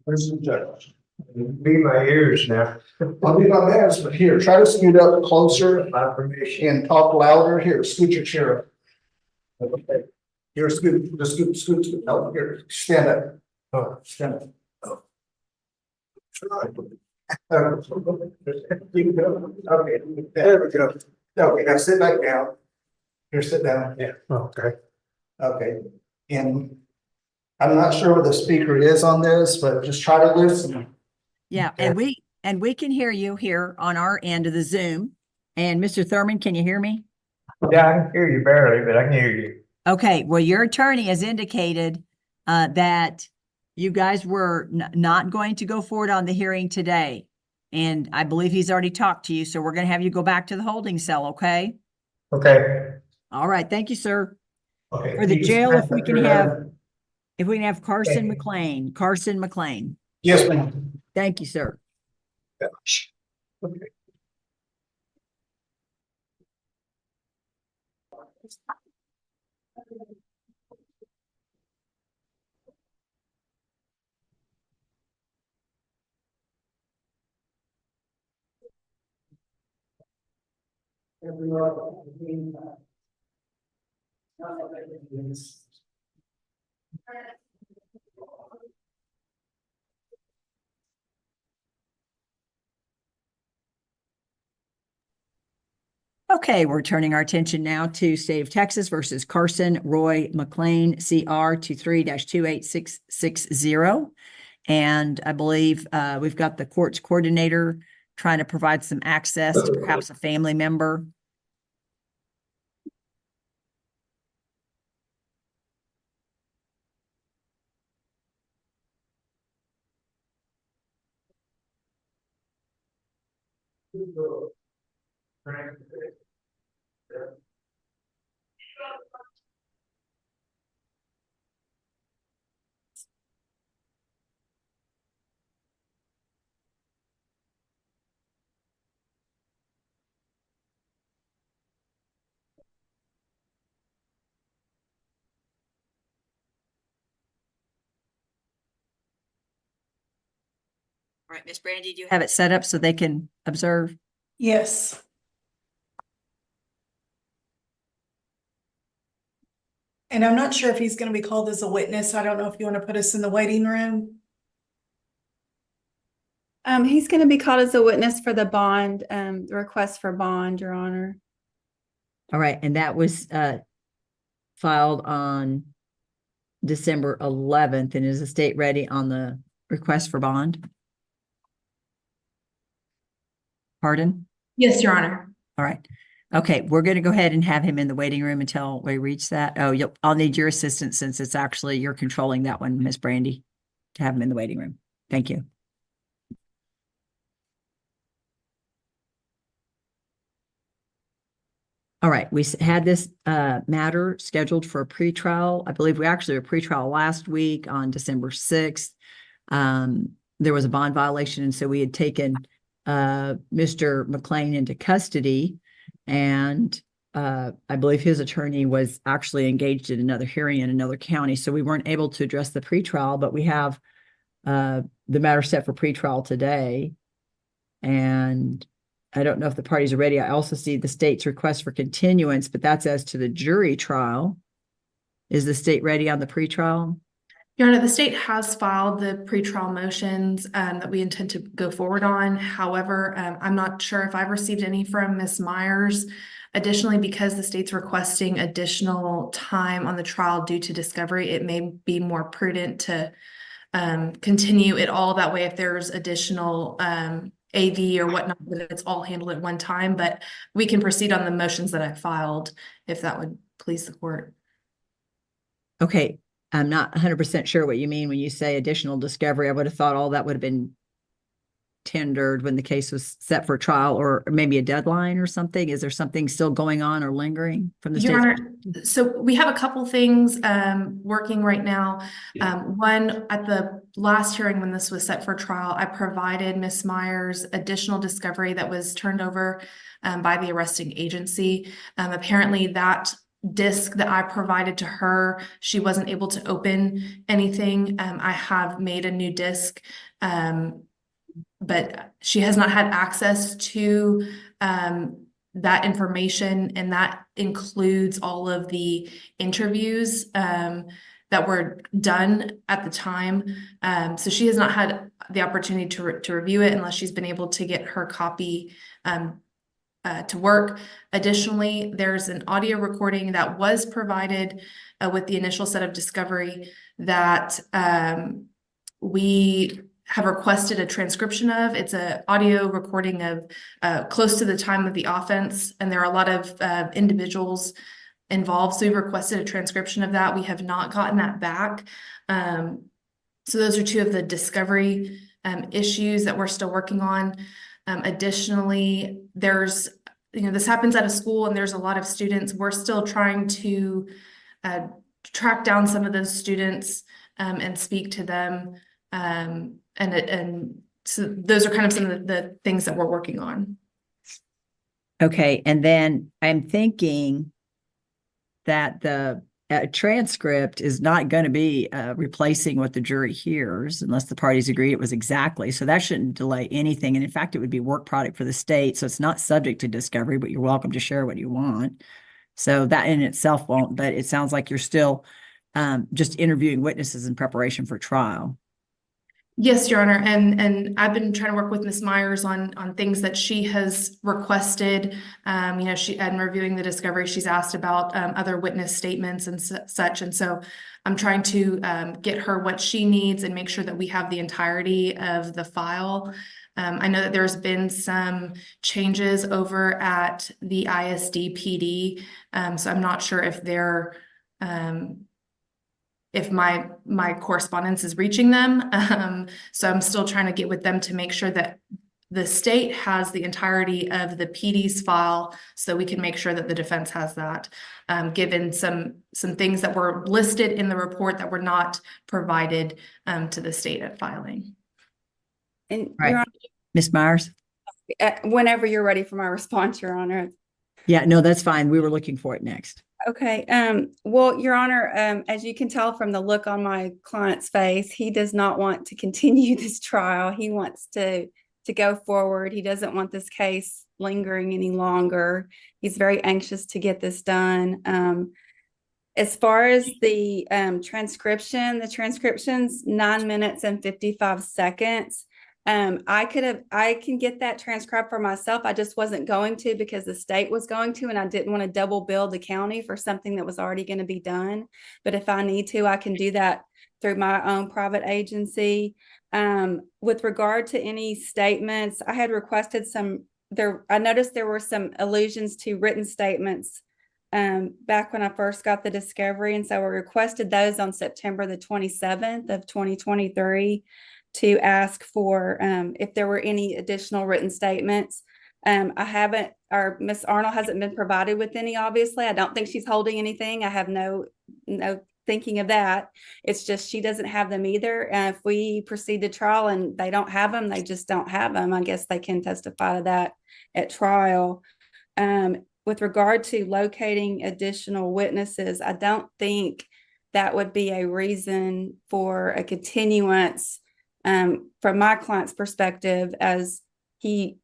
Where's the judge? Be my ears now. I'll do my best, but here, try to scoot up closer My permission. and talk louder. Here, scoot your chair up. Okay. Here, scoot, just scoot. Oh, here, stand up. Oh, stand up. Oh. Okay, there we go. Okay, now sit back down. Here, sit down. Yeah, okay. Okay, and I'm not sure where the speaker is on this, but just try to listen. Yeah, and we can hear you here on our end of the Zoom. And Mr. Thurman, can you hear me? Yeah, I can hear you barely, but I can hear you. Okay, well, your attorney has indicated that you guys were not going to go forward on the hearing today. And I believe he's already talked to you, so we're going to have you go back to the holding cell, okay? Okay. All right, thank you, sir. Okay. For the you jail, stand if we up can here. have Carson Okay. McLean, Carson McLean. Yes, ma'am. Thank you, sir. Okay. Okay, we're turning our attention now to State of Texas versus Carson Roy McLean, CR 23-28660. And I believe we've got the courts coordinator trying to provide some access to perhaps a family member. All right, Miss Brandy, do you have it set up so they can observe? Yes. And I'm not sure if he's going to be called as a witness. I don't know if you want to put us in the waiting room. He's going to be called as a witness for the bond, the request for bond, Your Honor. All right, and that was filed on December 11th. And is the state ready on the request for bond? Pardon? Yes, Your Honor. All right. Okay, we're going to go ahead and have him in the waiting room until we reach that. Oh, I'll need your assistance since it's actually you're controlling that one, Miss Brandy, to have him in the waiting room. Thank you. All right, we had this matter scheduled for a pretrial. I believe we actually had a pretrial last week on December 6th. There was a bond violation, and so we had taken Mr. McLean into custody, and I believe his attorney was actually engaged in another hearing in another county, so we weren't able to address the pretrial, but we have the matter set for pretrial today, and I don't know if the parties are ready. I also see the state's request for continuance, but that's as to the jury trial. Is the state ready on the pretrial? Your Honor, the state has filed the pretrial motions that we intend to go forward on. However, I'm not sure if I've received any from Ms. Myers. Additionally, because the state's requesting additional time on the trial due to discovery, it may be more prudent to continue it all. That way, if there's additional AV or whatnot, that it's all handled at one time, but we can proceed on the motions that I filed if that would please the court. Okay, I'm not 100% sure what you mean when you say additional discovery. I would have thought all that would have been tendered when the case was set for trial, or maybe a deadline or something. Is there something still going on or lingering from the state? Your Honor, so we have a couple things working right now. One, at the last hearing when this was set for trial, I provided Ms. Myers additional discovery that was turned over by the arresting agency. Apparently that disk that I provided to her, she wasn't able to open anything. I have made a new disk, but she has not had access to that information, and that includes all of the interviews that were done at the time. So she has not had the opportunity to review it unless she's been able to get her copy to work. Additionally, there's an audio recording that was provided with the initial set of discovery that we have requested a transcription of. It's an audio recording of close to the time of the offense, and there are a lot of individuals involved. So we requested a transcription of that. We have not gotten that back. So those are two of the discovery issues that we're still working on. Additionally, there's, this happens at a school and there's a lot of students. We're still trying to track down some of those students and speak to them. And so those are kind of some of the things that we're working on. Okay, and then I'm thinking that the transcript is not going to be replacing what the jury hears unless the parties agree it was exactly. So that shouldn't delay anything. And in fact, it would be work product for the state. So it's not subject to discovery, but you're welcome to share what you want. So that in itself won't, but it sounds like you're still just interviewing witnesses in preparation for trial. Yes, Your Honor, and I've been trying to work with Ms. Myers on things that she has requested. And reviewing the discovery, she's asked about other witness statements and such, and so I'm trying to get her what she needs and make sure that we have the entirety of the file. I know that there's been some changes over at the ISD PD, so I'm not sure if they're if my correspondence is reaching them. So I'm still trying to get with them to make sure that the state has the entirety of the PD's file so we can make sure that the defense has that, given some things that were listed in the report that were not provided to the state at filing. And Right. Your Honor, Ms. Myers? whenever you're ready for my response, Your Honor. Yeah, no, that's fine. We were looking for it next. Okay. Well, Your Honor, as you can tell from the look on my client's face, he does not want to continue this trial. He wants to go forward. He doesn't want this case lingering any longer. He's very anxious to get this done. As far as the transcription, the transcription's 9 minutes and 55 seconds. I can get that transcribed for myself. I just wasn't going to because the state was going to, and I didn't want to double bill the county for something that was already going to be done. But if I need to, I can do that through my own private agency. With regard to any statements, I had requested I noticed there were some allusions to written statements back when I first got the discovery. And so I requested those on September the 27th of 2023. To ask for if there were any additional written statements. I haven't, or Ms. Arnold hasn't been provided with any, obviously. I don't think she's holding anything. I have no thinking of that. It's just she doesn't have them either. If we proceed to trial and they don't have them, they just don't have them. I guess they can testify to that at trial. With regard to locating additional witnesses, I don't think that would be a reason for a continuance. From my client's perspective, as if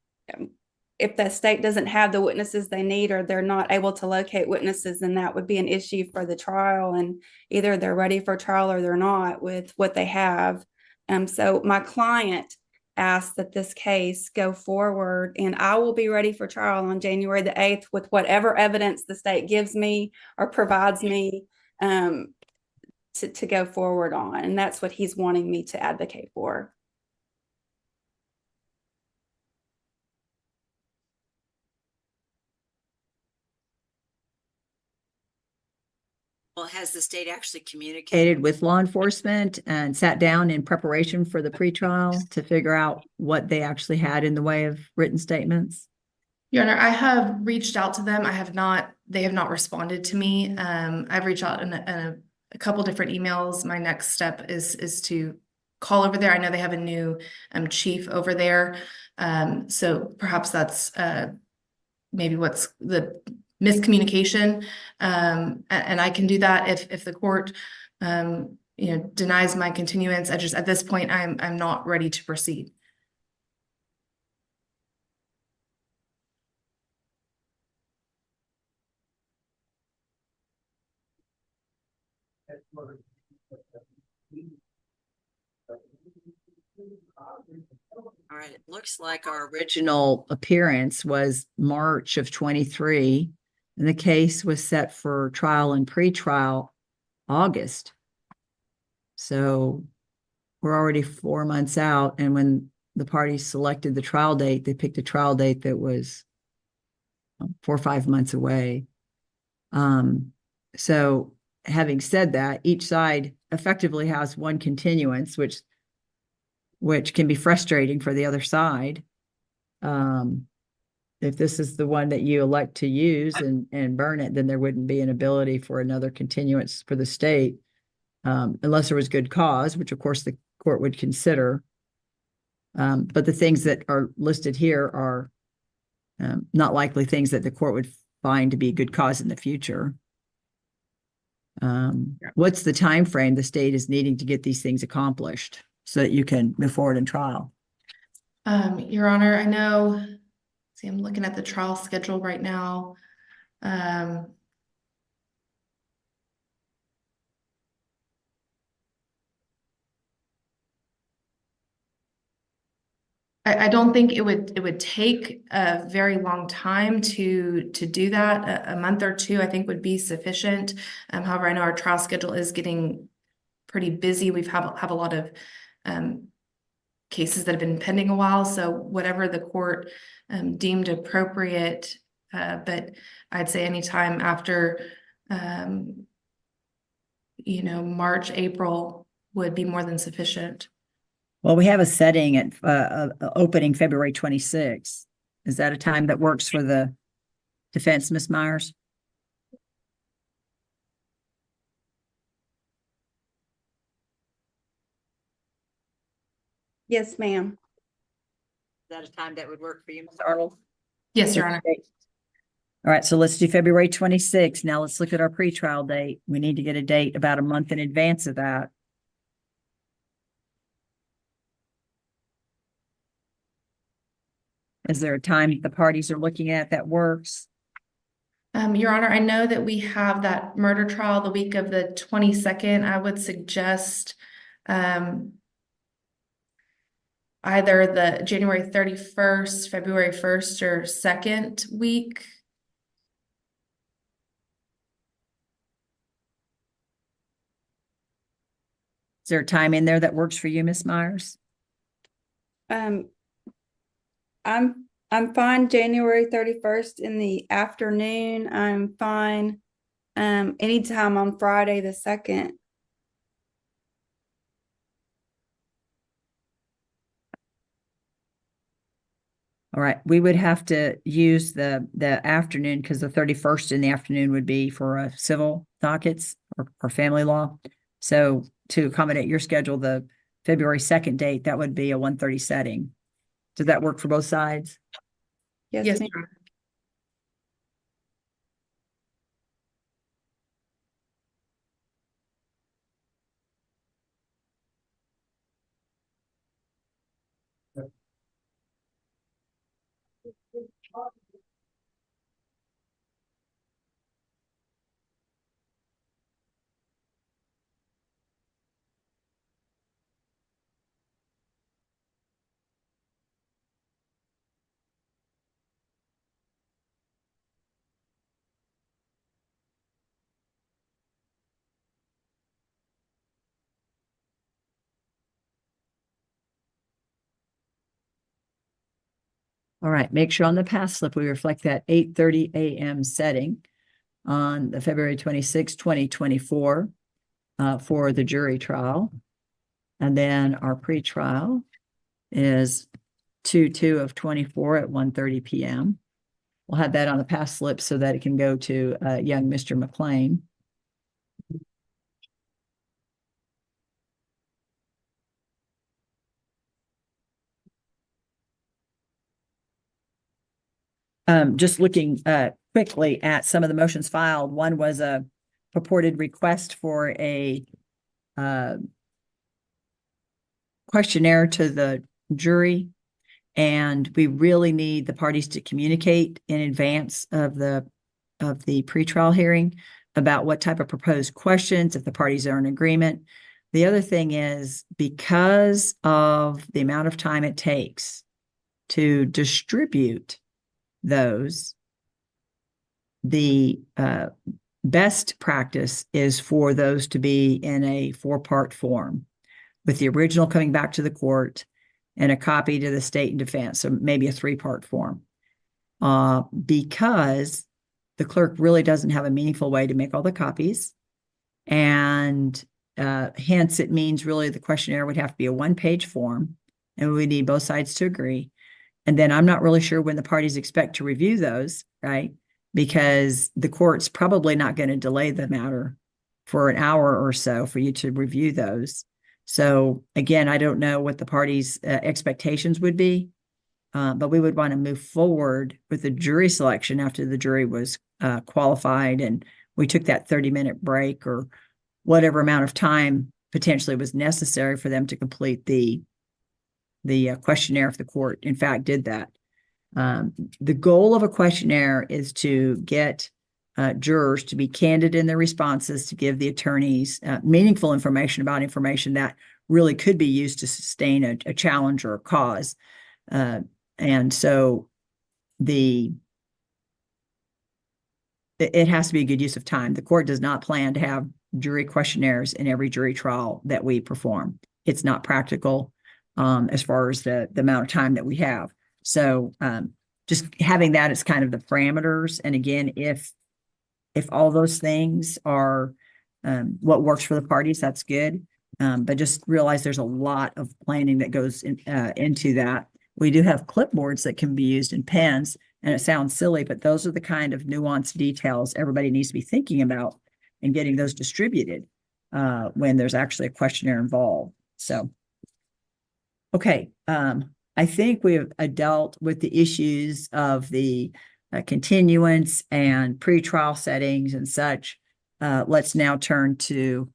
the state doesn't have the witnesses they need or they're not able to locate witnesses, then that would be an issue for the trial, and either they're ready for trial or they're not with what they have. So my client asked that this case go forward, and I will be ready for trial on January the 8th with whatever evidence the state gives me or provides me to go forward on. And that's what he's wanting me to advocate for. Well, has the state actually communicated with law enforcement and sat down in preparation for the pretrial to figure out what they actually had in the way of written statements? Your Honor, I have reached out to them. They have not responded to me. I've reached out in a couple different emails. My next step is to call over there. I know they have a new chief over there. So perhaps that's maybe what's the miscommunication. And I can do that if the court, denies my continuance. At this point, I'm not ready to proceed. All right, it looks like our original appearance was March of 23, and the case was set for trial and pretrial August. So we're already 4 months out, and when the parties selected the trial date, they picked a trial date that was 4 or 5 months away. So having said that, each side effectively has one continuance, which can be frustrating for the other side. If this is the one that you elect to use and burn it, then there wouldn't be an ability for another continuance for the state, unless there was good cause, which of course the court would consider. But the things that are listed here are not likely things that the court would find to be good cause in the future. What's the time frame the state is needing to get these things accomplished so that you can move forward in trial? Your Honor, I know, see, I'm looking at the trial schedule right now. I don't think it would take a very long time to do that. A month or two, I think, would be sufficient. However, I know our trial schedule is getting pretty busy. We've have a lot of cases that have been pending a while, so whatever the court deemed appropriate, but I'd say anytime after March, April would be more than sufficient. Well, we have a setting at opening February 26th. Is that a time that works for the defense, Ms. Myers? Yes, ma'am. Is that a time that would work for you, Ms. Arnold? Yes, Your Honor. All right, so let's do February 26th. Now let's look at our pretrial date. We need to get a date about a month in advance of that. Is there a time the parties are looking at that works? Your Honor, I know that we have that murder trial the week of the 22nd. I would suggest either the January 31st, February 1st, or 2nd week. Is there a time in there that works for you, Ms. Myers? I'm fine January 31st in the afternoon. I'm fine anytime on Friday the 2nd. All right, we would have to use the afternoon because the 31st in the afternoon would be for civil dockets or family law. So to accommodate your schedule, the February 2nd date, that would be a 1:30 setting. Does that work for both sides? Yes, ma'am. Your Honor. All right, make sure on the pass slip we reflect that 8:30 a.m. setting on the February 26, 2024 for the jury trial. And then our pretrial is 2/2 of 24 at 1:30 p.m. We'll have that on the pass slip so that it can go to young Mr. McLean. Just looking quickly at some of the motions filed, one was a purported request for a questionnaire to the jury. And we really need the parties to communicate in advance of the pretrial hearing about what type of proposed questions, if the parties are in agreement. The other thing is, because of the amount of time it takes to distribute those, the best practice is for those to be in a 4-part form, with the original coming back to the court and a copy to the state and defense, so maybe a 3-part form. Because the clerk really doesn't have a meaningful way to make all the copies. And hence it means really the questionnaire would have to be a 1-page form, and we need both sides to agree. And then I'm not really sure when the parties expect to review those, right? Because the court's probably not going to delay the matter for an hour or so for you to review those. So again, I don't know what the parties' expectations would be, but we would want to move forward with the jury selection after the jury was qualified, and we took that 30-minute break or whatever amount of time potentially was necessary for them to complete the questionnaire if the court in fact did that. The goal of a questionnaire is to get jurors to be candid in their responses, to give the attorneys meaningful information about information that really could be used to sustain a challenge or a cause. And so it has to be a good use of time. The court does not plan to have jury questionnaires in every jury trial that we perform. It's not practical as far as the amount of time that we have. So just having that as kind of the parameters. And again, if all those things are what works for the parties, that's good. But just realize there's a lot of planning that goes into that. We do have clipboards that can be used in pens, and it sounds silly, but those are the kind of nuanced details everybody needs to be thinking about and getting those distributed when there's actually a questionnaire involved. So, okay. I think we have dealt with the issues of the continuance and pretrial settings and such. Let's now turn to,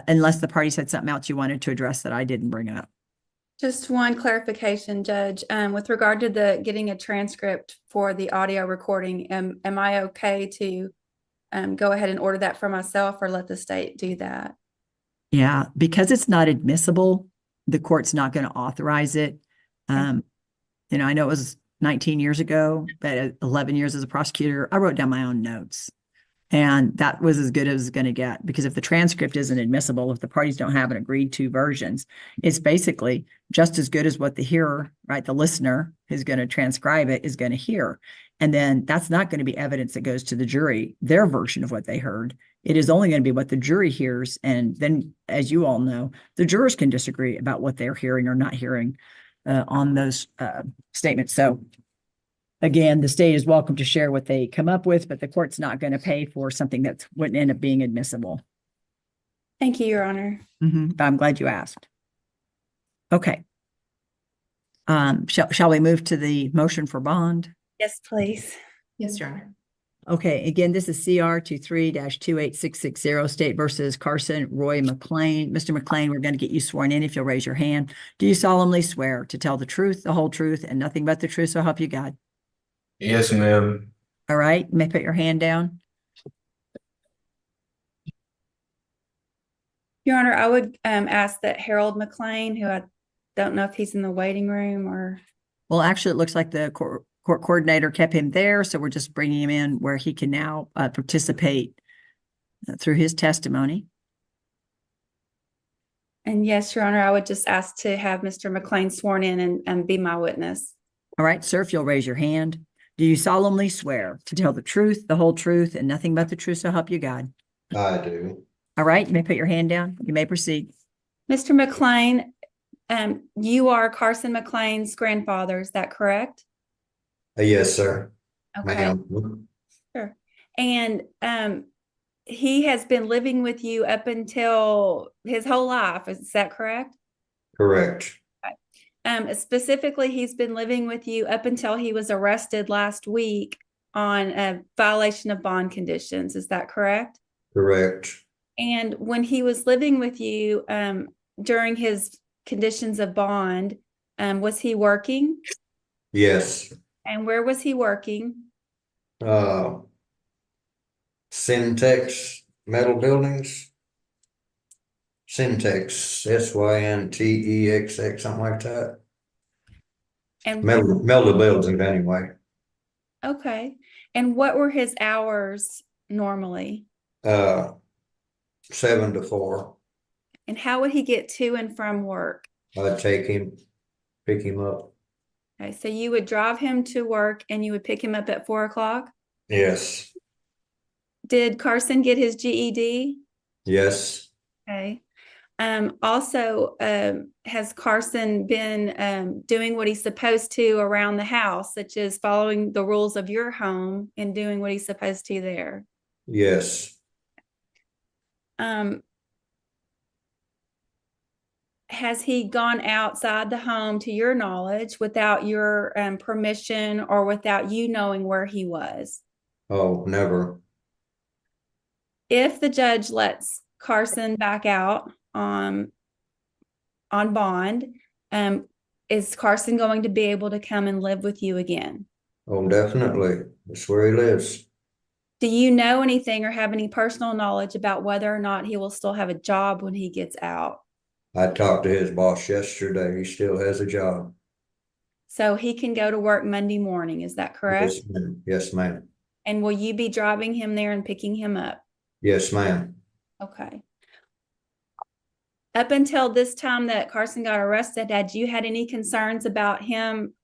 unless the parties had something else you wanted to address that I didn't bring up. Just one clarification, Judge, with regard to the getting a transcript for the audio recording, am I okay to go ahead and order that for myself, or let the state do that? Yeah, because it's not admissible, the court's not going to authorize it. I know it was 19 years ago, but 11 years as a prosecutor, I wrote down my own notes. And that was as good as it's going to get, because if the transcript isn't admissible, if the parties don't have an agreed to versions, it's basically just as good as what the hearer, right, the listener who's going to transcribe it is going to hear. And then that's not going to be evidence that goes to the jury, their version of what they heard. It is only going to be what the jury hears. And then, as you all know, the jurors can disagree about what they're hearing or not hearing on those statements. So again, the state is welcome to share what they come up with, but the court's not going to pay for something that wouldn't end up being admissible. Thank you, Your Honor. But I'm glad you asked. Okay. Shall we move to the motion for bond? Yes, please. Yes, Your Honor. Okay, again, this is CR 23-28660, State versus Carson Roy McLean. Mr. McLean, we're going to get you sworn in if you'll raise your hand. Do you solemnly swear to tell the truth, the whole truth, and nothing but the truth, so help you God? Yes, ma'am. All right, you may put your hand down. Your Honor, I would ask that Harold McLean, who I don't know if he's in the waiting room or. Well, actually, it looks like the court coordinator kept him there, so we're just bringing him in where he can now participate through his testimony. And yes, Your Honor, I would just ask to have Mr. McLean sworn in and be my witness. All right, sir, if you'll raise your hand. Do you solemnly swear to tell the truth, the whole truth, and nothing but the truth, so help you God? I do. All right, you may put your hand down. You may proceed. Mr. McLean, you are Carson McLean's grandfather, is that correct? Yes, sir. Okay, Ma'am. sure. And he has been living with you up until his whole life, is that correct? Correct. Specifically, he's been living with you up until he was arrested last week on a violation of bond conditions. Is that correct? Correct. And when he was living with you, during his conditions of bond, was he working? Yes. And where was he working? Syntex metal buildings. Syntex, SYNTEXX, something like that. And Metal buildings anyway. okay. And what were his hours normally? 7 to 4. And how would he get to and from work? I'd take him, pick him up. Okay, so you would drive him to work and you would pick him up at 4 o'clock? Yes. Did Carson get his GED? Yes. Okay. Also, has Carson been doing what he's supposed to around the house, such as following the rules of your home and doing what he's supposed to there? Yes. Has he gone outside the home, to your knowledge, without your permission or without you knowing where he was? Oh, never. If the judge lets Carson back out on bond, is Carson going to be able to come and live with you again? Oh, definitely. That's where he lives. Do you know anything or have any personal knowledge about whether or not he will still have a job when he gets out? I talked to his boss yesterday. He still has a job. So he can go to work Monday morning, is that correct? Yes, ma'am. Yes, ma'am. And will you be driving him there and picking him up? Yes, ma'am. Okay. Up until this time that Carson got arrested, had you had any concerns about him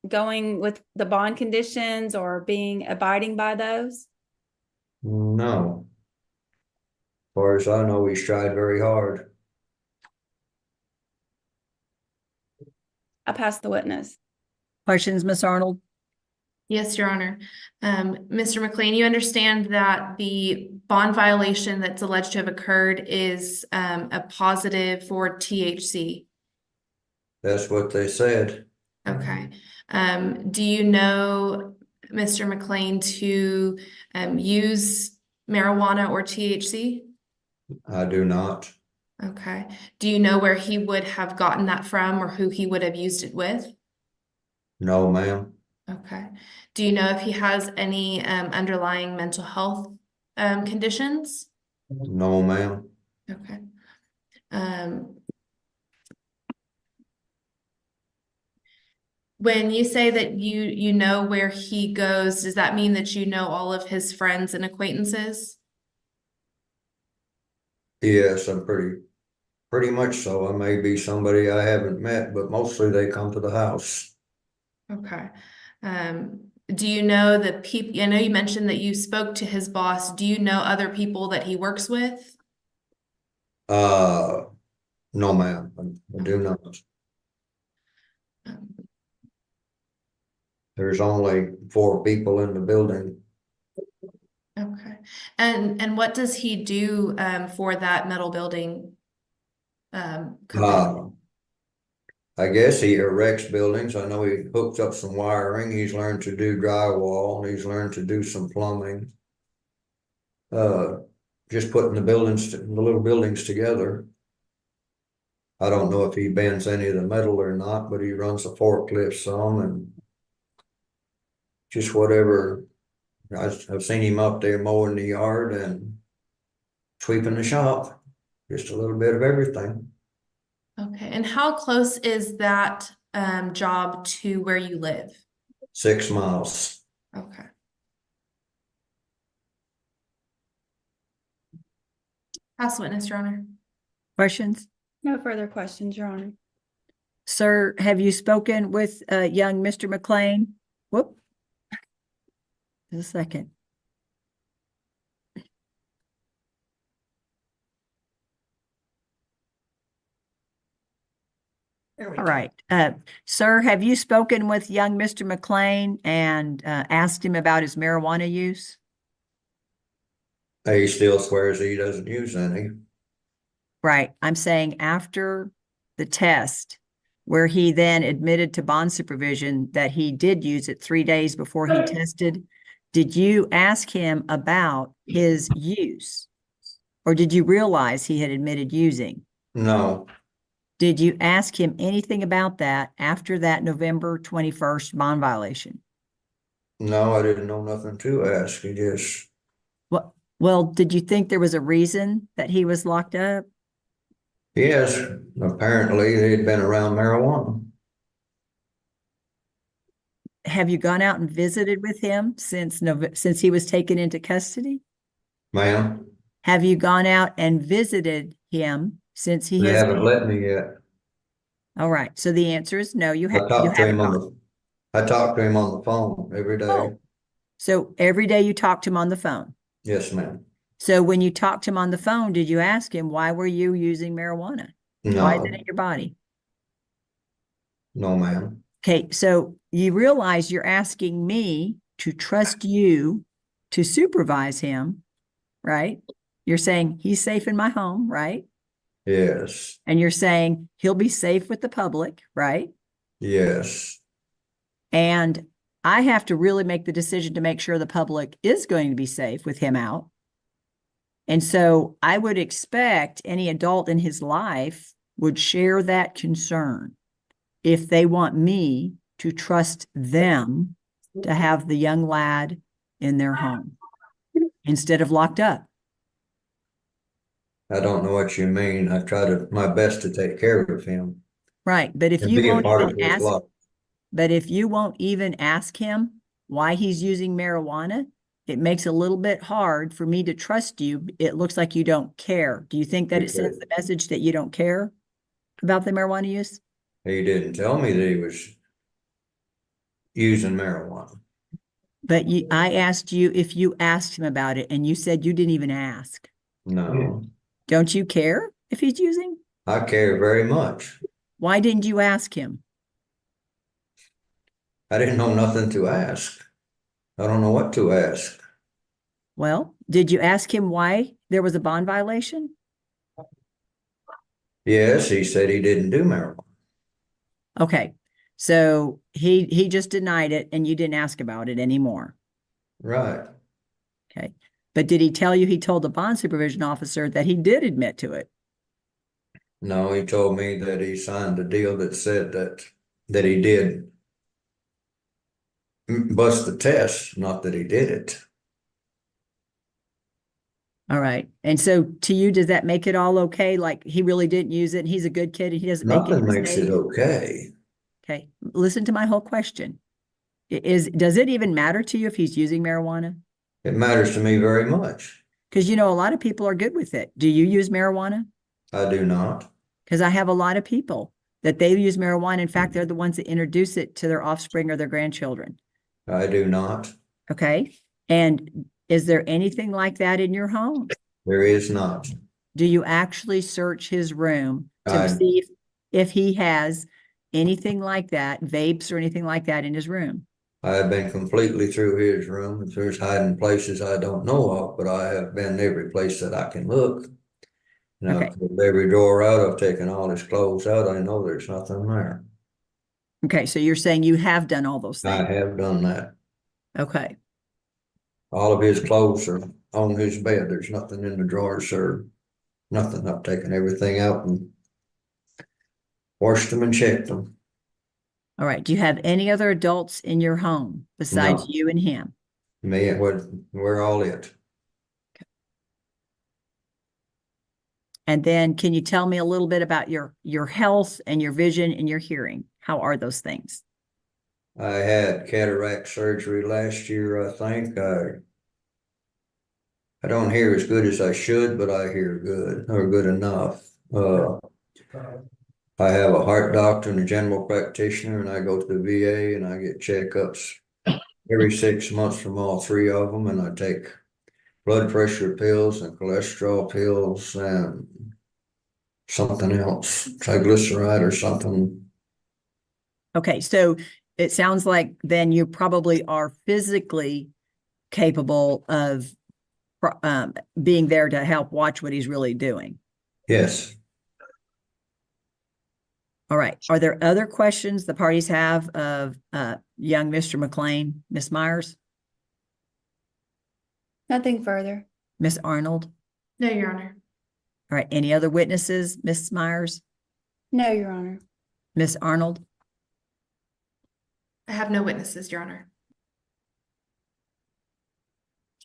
going with the bond conditions or abiding by those? No. As far as I know, he's tried very hard. I pass the witness. Questions, Ms. Arnold? Yes, Your Honor. Mr. McLean, you understand that the bond violation that's alleged to have occurred is a positive for THC. That's what they said. Okay. Do you know, Mr. McLean, to use marijuana or THC? I do not. Okay. Do you know where he would have gotten that from or who he would have used it with? No, ma'am. Okay. Do you know if he has any underlying mental health conditions? No, ma'am. Okay. When you say that you know where he goes, does that mean that you know all of his friends and acquaintances? Yes, I'm pretty much so. I may be somebody I haven't met, but mostly they come to the house. Okay. Do you know the people? I know you mentioned that you spoke to his boss. Do you know other people that he works with? No, ma'am. I do not. There's only 4 people in the building. Okay. And what does he do for that metal building company? I guess he erects buildings. I know he hooks up some wiring. He's learned to do drywall. He's learned to do some plumbing. Just putting the little buildings together. I don't know if he bends any of the metal or not, but he runs a forklift some and just whatever. I've seen him up there mowing the yard and sweeping the shop. Just a little bit of everything. Okay. And how close is that job to where you live? 6 miles. Okay. Pass witness, Your Honor. Questions? No further questions, Your Honor. Sir, have you spoken with young Mr. McLean? Whoop. Just a second. All right. Sir, have you spoken with young Mr. McLean and asked him about his marijuana use? He still swears he doesn't use any. Right. I'm saying after the test, where he then admitted to bond supervision that he did use it 3 days before he tested, did you ask him about his use? Or did you realize he had admitted using? No, Did you ask him anything about that after that November 21st bond violation? no, I didn't know nothing to ask. He just, Well, did you think there was a reason that he was locked up? yes, apparently they'd been around marijuana. Have you gone out and visited with him since he was taken into custody? Ma'am, Have you gone out and visited him since he they has haven't been? let me yet. All right. So the answer is no, you I have, you talked to haven't him on gone. I talked to him on the phone every day. Oh. So every day you talked to him on the phone. Yes, ma'am. So when you talked to him on the phone, did you ask him, why were you using marijuana? Why is it No, in your body? no, ma'am. Okay, so you realize you're asking me to trust you to supervise him, right? You're saying he's safe in my home, right? Yes, And you're saying he'll be safe with the public, right? yes. And I have to really make the decision to make sure the public is going to be safe with him out. And so I would expect any adult in his life would share that concern if they want me to trust them to have the young lad in their home instead of locked up. I don't know what you mean. I try my best to take care of him Right. But if and you be a won't part even of his ask, life. but if you won't even ask him why he's using marijuana, it makes it a little bit hard for me to trust you. It looks like you don't care. Do you think that it sends the message that you don't care about the marijuana use? He didn't tell me that he was using marijuana. But I asked you if you asked him about it, and you said you didn't even ask. No, Don't you care if he's using? I care very much. Why didn't you ask him? I didn't know nothing to ask. I don't know what to ask. Well, did you ask him why there was a bond violation? Yes, he said he didn't do marijuana. Okay. So he just denied it and you didn't ask about it anymore. Right. Okay. But did he tell you he told the bond supervision officer that he did admit to it? No, he told me that he signed a deal that said that he did bust the test, not that he did it. All right. And so to you, does that make it all okay? Like he really didn't use it and he's a good kid and he doesn't make any Nothing makes it mistakes? okay. Okay. Listen to my whole question. Does it even matter to you if he's using marijuana? It matters to me very much. Because you know, a lot of people are good with it. Do you use marijuana? I do not. Because I have a lot of people that they use marijuana. In fact, they're the ones that introduce it to their offspring or their grandchildren. I do not. Okay. And is there anything like that in your home? There is not. Do you actually search his room to I- see if he has anything like that, vapes or anything like that in his room? I have been completely through his room. If there's hiding places I don't know of, but I have been every place that I can look. And Okay. I've pulled every drawer out. I've taken all his clothes out. I know there's nothing there. Okay. So you're saying you have done all those I things. have done that. Okay. All of his clothes are on his bed. There's nothing in the drawers or nothing. I've taken everything out and washed them and checked them. All right. Do you have any other adults in your home besides No. you and him? Me, we're all it. And then can you tell me a little bit about your health and your vision and your hearing? How are those things? I had cataract surgery last year, I think. I don't hear as good as I should, but I hear good or good enough. I have a heart doctor and a general practitioner, and I go to the VA and I get checkups every 6 months from all three of them, and I take blood pressure pills and cholesterol pills and something else, triglyceride or something. Okay, so it sounds like then you probably are physically capable of being there to help watch what he's really doing. Yes, All right. Are there other questions the parties have of young Mr. McLean, Ms. Myers, Nothing further. Ms. Arnold? No, Your Honor. All right. Any other witnesses, Ms. Myers, No, Your Honor. Ms. Arnold? I have no witnesses, Your Honor.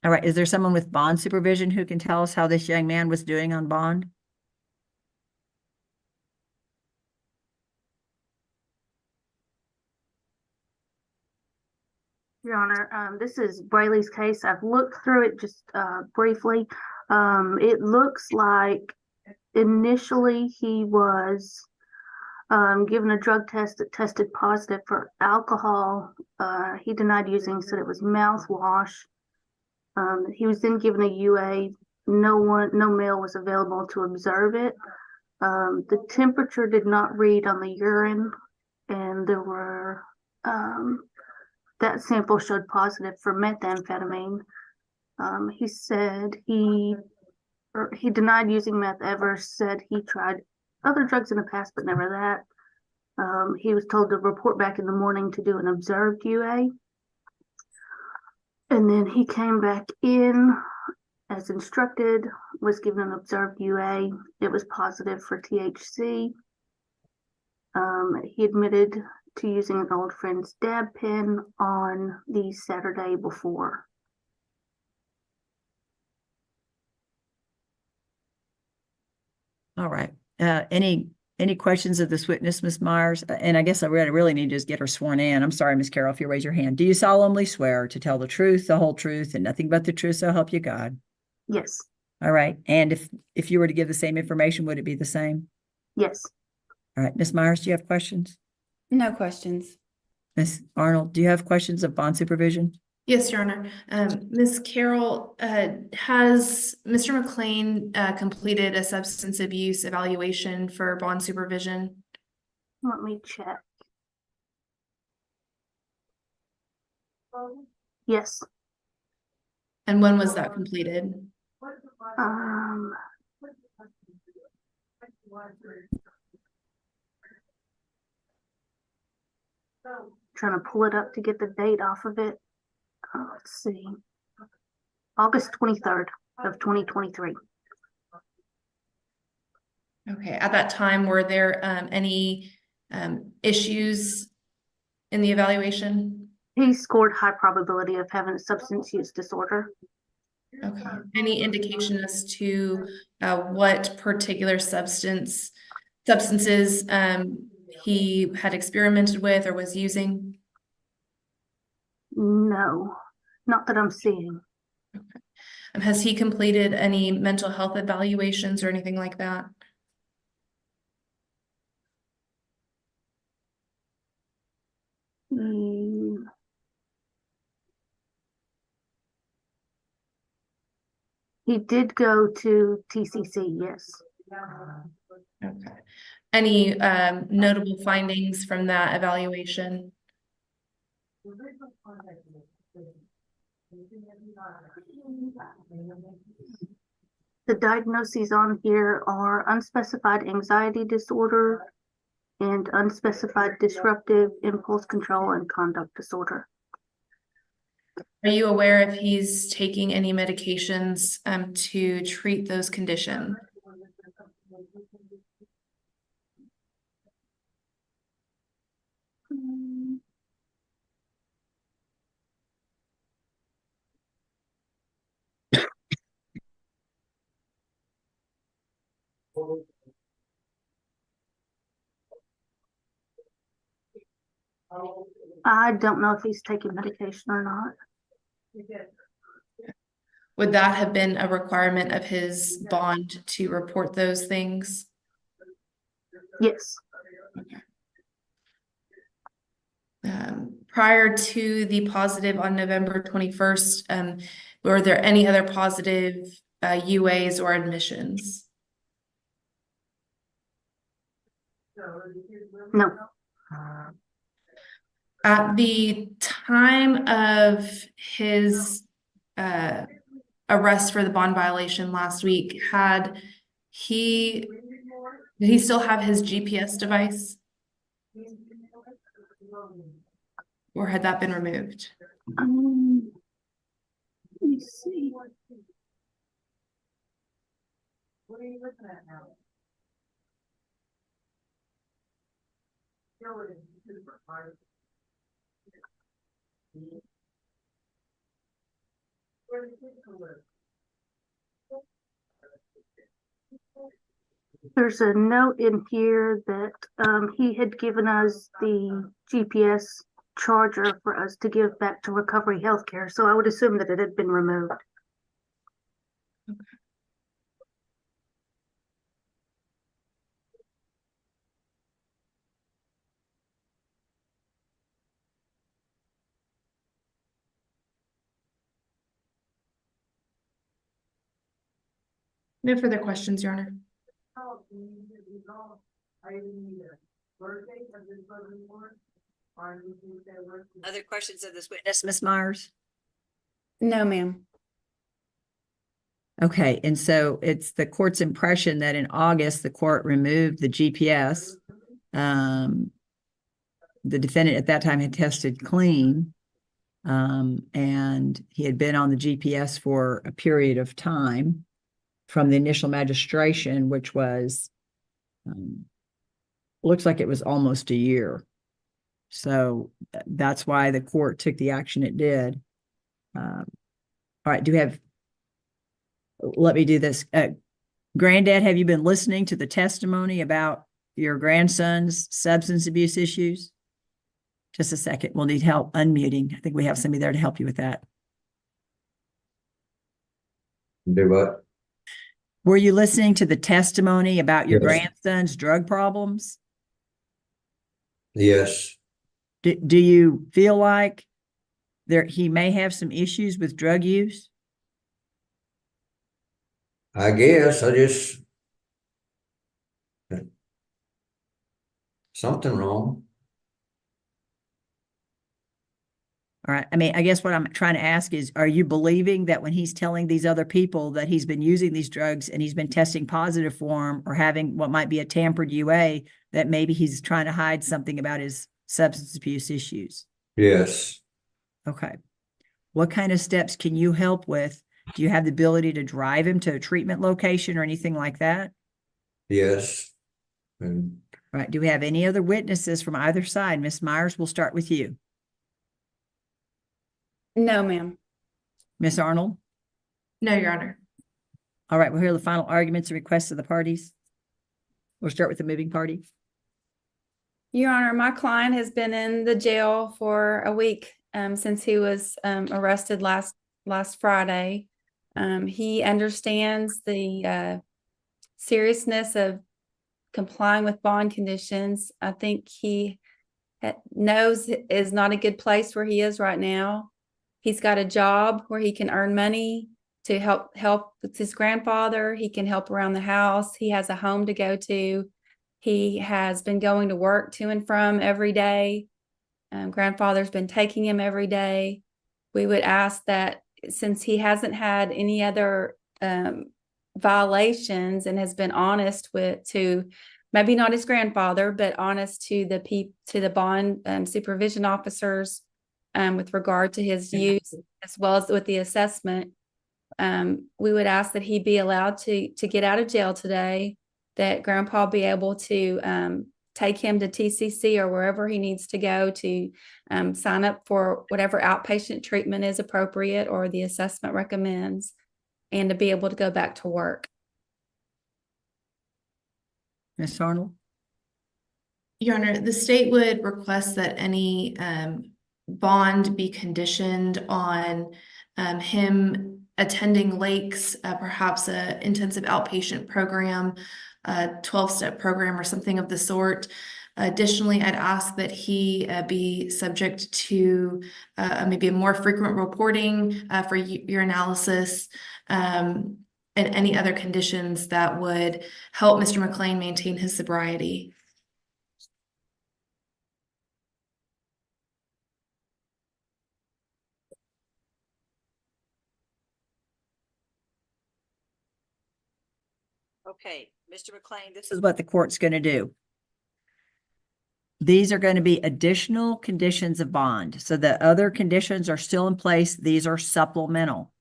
All right. Is there someone with bond supervision who can tell us how this young man was doing on bond? Your Honor, this is Brayley's case. I've looked through it just briefly. It looks like initially he was given a drug test that tested positive for alcohol. He denied using, said it was mouthwash. He was then given a UA. No male was available to observe it. The temperature did not read on the urine, and there were that sample showed positive for methamphetamine. He said he denied using meth ever, said he tried other drugs in the past, but never that. He was told to report back in the morning to do an observed UA. And then he came back in as instructed, was given an observed UA. It was positive for THC. He admitted to using an old friend's dab pen on the Saturday before. All right. Any questions of this witness, Ms. Myers? And I guess I really need to just get her sworn in. I'm sorry, Ms. Carroll, if you raise your hand. Do you solemnly swear to tell the truth, the whole truth, and nothing but the truth, so help you God? Yes. All right. And if you were to give the same information, would it be the same? Yes. All right. Ms. Myers, do you have questions? No questions. Ms. Arnold, do you have questions of bond supervision? Yes, Your Honor. Ms. Carroll, has Mr. McLean completed a substance abuse evaluation for bond supervision? Let me check. Yes. And when was that completed? Trying to pull it up to get the date off of it. Let's see. August 23rd of 2023. Okay, at that time, were there any issues in the evaluation? He scored high probability of having a substance use disorder. Okay, any indication as to what particular substances he had experimented with or was using? No, not that I'm seeing. Okay. Has he completed any mental health evaluations or anything like that? He did go to TCC, yes. Okay. Any notable findings from that evaluation? The diagnoses on here are unspecified anxiety disorder and unspecified disruptive impulse control and conduct disorder. Are you aware if he's taking any medications to treat those conditions? I don't know if he's taking medication or not. Would that have been a requirement of his bond to report those things? Yes. Okay. Prior to the positive on November 21st, were there any other positive UAs or admissions? No. At the time of his arrest for the bond violation last week, did he still have his GPS device? Or had that been removed? Let me see. There's a note in here that he had given us the GPS charger for us to give back to Recovery Healthcare, so I would assume that it had been removed. No further questions, Your Honor. Other questions of this witness, Ms. Myers? No, ma'am. Okay, and so it's the court's impression that in August, the court removed the GPS. The defendant at that time had tested clean. And he had been on the GPS for a period of time from the initial magistration, which was, looks like it was almost a year. So that's why the court took the action it did. All right, let me do this. Granddad, have you been listening to the testimony about your grandson's substance abuse issues? Just a second. We'll need help unmuting. I think we have somebody there to help you with that. Do what? Were you listening to the testimony about your Yes. grandson's drug problems? Yes, Do you feel like he may have some issues with drug use? I guess I just something wrong. All right. I mean, I guess what I'm trying to ask is, are you believing that when he's telling these other people that he's been using these drugs and he's been testing positive for them or having what might be a tampered UA, that maybe he's trying to hide something about his substance abuse issues? Yes, Okay. What kind of steps can you help with? Do you have the ability to drive him to a treatment location or anything like that? yes. And All right. Do we have any other witnesses from either side? Ms. Myers, we'll start with you. No, ma'am. Ms. Arnold? No, Your Honor. All right, we'll hear the final arguments and requests of the parties. We'll start with the moving party. Your Honor, my client has been in the jail for a week since he was arrested last Friday. He understands the seriousness of complying with bond conditions. I think he knows it is not a good place where he is right now. He's got a job where he can earn money to help with his grandfather. He can help around the house. He has a home to go to. He has been going to work to and from every day. Grandfather's been taking him every day. We would ask that since he hasn't had any other violations and has been honest to maybe not his grandfather, but honest to the bond supervision officers with regard to his use as well as with the assessment. We would ask that he be allowed to get out of jail today, that grandpa be able to take him to TCC or wherever he needs to go to sign up for whatever outpatient treatment is appropriate or the assessment recommends, and to be able to go back to work. Ms. Arnold? Your Honor, the state would request that any bond be conditioned on him attending Lakes, perhaps a intensive outpatient program, a 12-step program or something of the sort. Additionally, I'd ask that he be subject to maybe a more frequent reporting for urinalysis and any other conditions that would help Mr. McLean maintain his sobriety. Okay, Mr. McLean, this is what the court's going to do. These are going to be additional conditions of bond. So the other conditions are still in place. These are supplemental,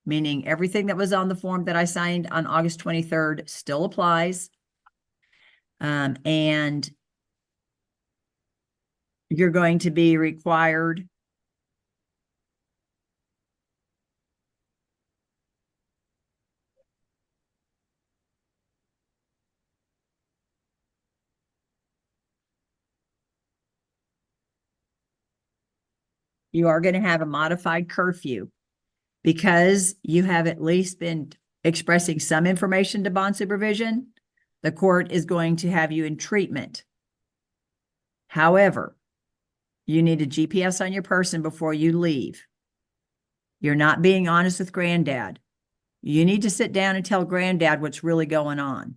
meaning everything that was on the form that I signed on August 23rd still applies. And you're going to be required you are going to have a modified curfew because you have at least been expressing some information to bond supervision. The court is going to have you in treatment. However, you need a GPS on your person before you leave. You're not being honest with granddad. You need to sit down and tell granddad what's really going on.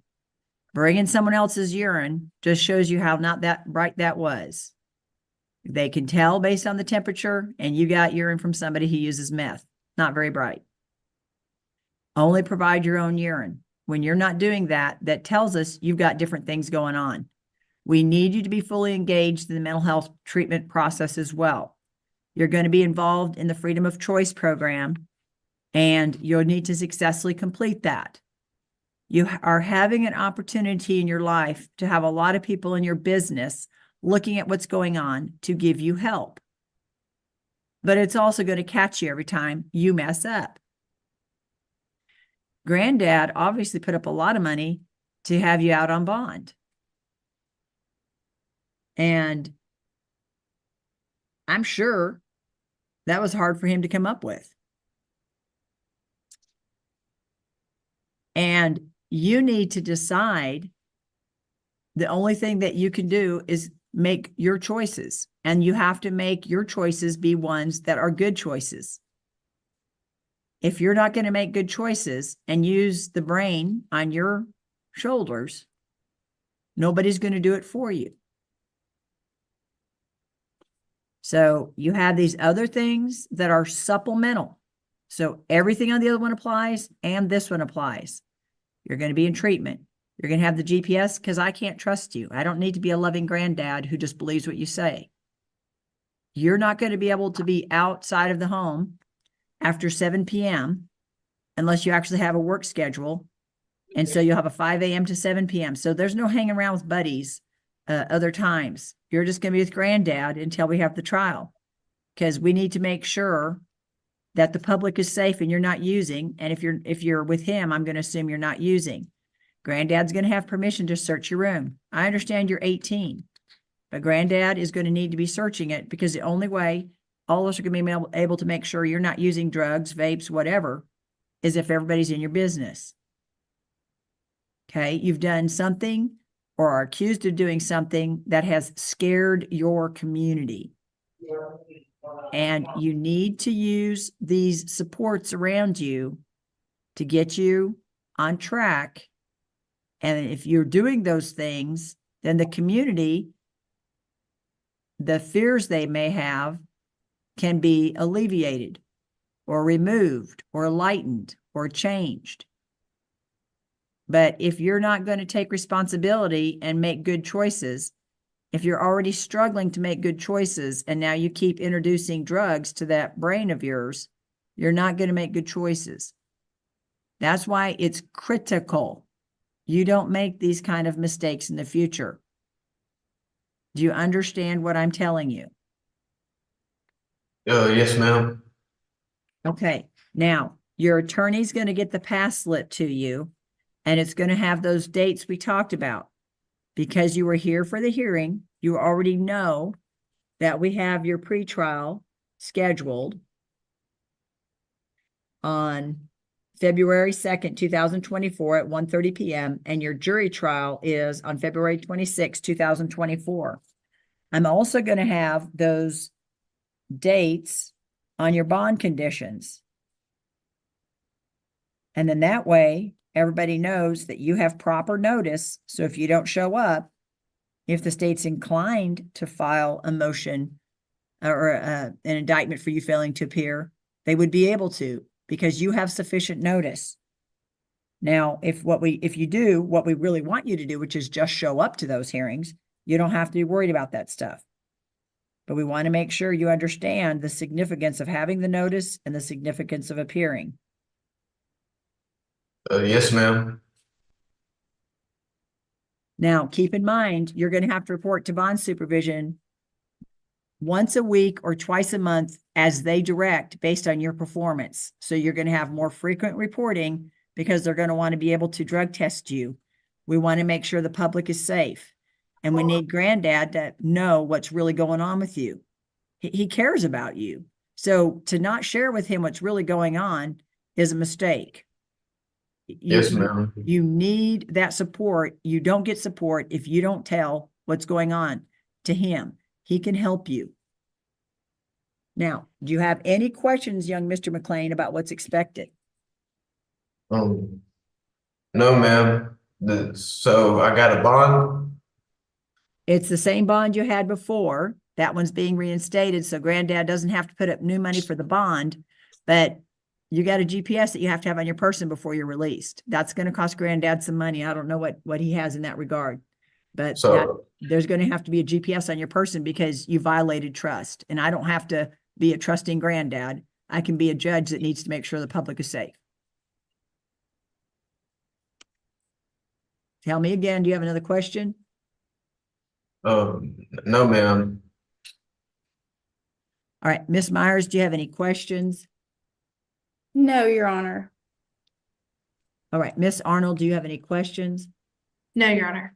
Bringing someone else's urine just shows you how not that bright that was. They can tell based on the temperature, and you got urine from somebody who uses meth. Not very bright. Only provide your own urine. When you're not doing that, that tells us you've got different things going on. We need you to be fully engaged in the mental health treatment process as well. You're going to be involved in the Freedom of Choice program, and you'll need to successfully complete that. You are having an opportunity in your life to have a lot of people in your business looking at what's going on to give you help. But it's also going to catch you every time you mess up. Granddad obviously put up a lot of money to have you out on bond. And I'm sure that was hard for him to come up with. And you need to decide the only thing that you can do is make your choices. And you have to make your choices be ones that are good choices. If you're not going to make good choices and use the brain on your shoulders, nobody's going to do it for you. So you have these other things that are supplemental. So everything on the other one applies and this one applies. You're going to be in treatment. You're going to have the GPS because I can't trust you. I don't need to be a loving granddad who just believes what you say. You're not going to be able to be outside of the home after 7 p.m. unless you actually have a work schedule. And so you'll have a 5 a.m. to 7 p.m. So there's no hanging around with buddies other times. You're just going to be with granddad until we have the trial, because we need to make sure that the public is safe and you're not using. And if you're with him, I'm going to assume you're not using. Granddad's going to have permission to search your room. I understand you're 18, but granddad is going to need to be searching it, because the only way all of us are going to be able to make sure you're not using drugs, vapes, whatever, is if everybody's in your business. Okay, you've done something or are accused of doing something that has scared your community. And you need to use these supports around you to get you on track. And if you're doing those things, then the community, the fears they may have can be alleviated or removed or lightened or changed. But if you're not going to take responsibility and make good choices, if you're already struggling to make good choices and now you keep introducing drugs to that brain of yours, you're not going to make good choices. That's why it's critical you don't make these kind of mistakes in the future. Do you understand what I'm telling you? Yes, ma'am. Okay. Now, your attorney's going to get the pass slip to you, and it's going to have those dates we talked about. Because you were here for the hearing, you already know that we have your pretrial scheduled on February 2nd, 2024 at 1:30 p.m. and your jury trial is on February 26, 2024. I'm also going to have those dates on your bond conditions. And then that way, everybody knows that you have proper notice. So if you don't show up, if the state's inclined to file a motion or an indictment for you failing to appear, they would be able to, because you have sufficient notice. Now, if you do what we really want you to do, which is just show up to those hearings, You don't have to be worried about that stuff. But we want to make sure you understand the significance of having the notice and the significance of appearing. Yes, ma'am. Now, keep in mind, you're going to have to report to bond supervision once a week or twice a month as they direct based on your performance. So you're going to have more frequent reporting because they're going to want to be able to drug test you. We want to make sure the public is safe. And we need granddad to know what's really going on with you. He cares about you. So to not share with him what's really going on is a mistake. Yes, ma'am. You need that support. You don't get support if you don't tell what's going on to him. He can help you. Now, do you have any questions, young Mr. McLean, about what's expected? No, ma'am. So I got a bond? It's the same bond you had before. That one's being reinstated, so granddad doesn't have to put up new money for the bond, but you got a GPS that you have to have on your person before you're released. That's going to cost granddad some money. I don't know what he has in that regard, but there's going to have to be a GPS on your person because you violated trust. And I don't have to be a trusting granddad. I can be a judge that needs to make sure the public is safe. Tell me again, do you have another question? No, ma'am. All right, Miss Myers, do you have any questions? No, Your Honor. All right, Miss Arnold, do you have any questions? No, Your Honor.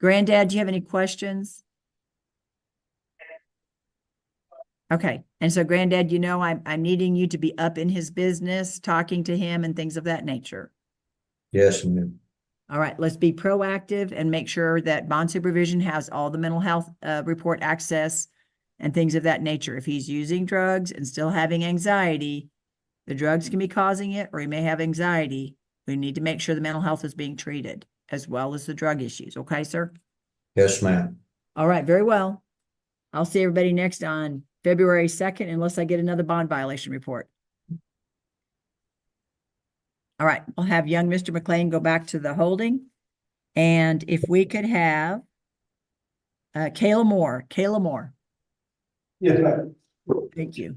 Granddad, do you have any questions? Okay, and so Granddad, you know, I'm needing you to be up in his business, talking to him and things of that nature. Yes, ma'am. All right, let's be proactive and make sure that bond supervision has all the mental health report access and things of that nature. If he's using drugs and still having anxiety, the drugs can be causing it, or he may have anxiety. We need to make sure the mental health is being treated as well as the drug issues. Okay, sir? Yes, ma'am. All right, very well. I'll see everybody next on February 2nd, unless I get another bond violation report. All right, I'll have young Mr. McLean go back to the holding. And if we could have Kayla Moore. Kayla Moore. Yes, ma'am. Thank you.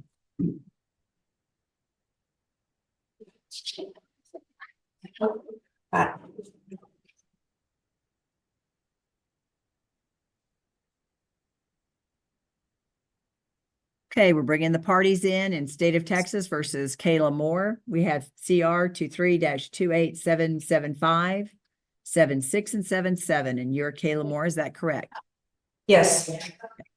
Okay, we're bringing the parties in State of Texas versus Kayla Moore. We have CR 23-28775, 76 and 77, and you're Kayla Moore, is that correct? Yes.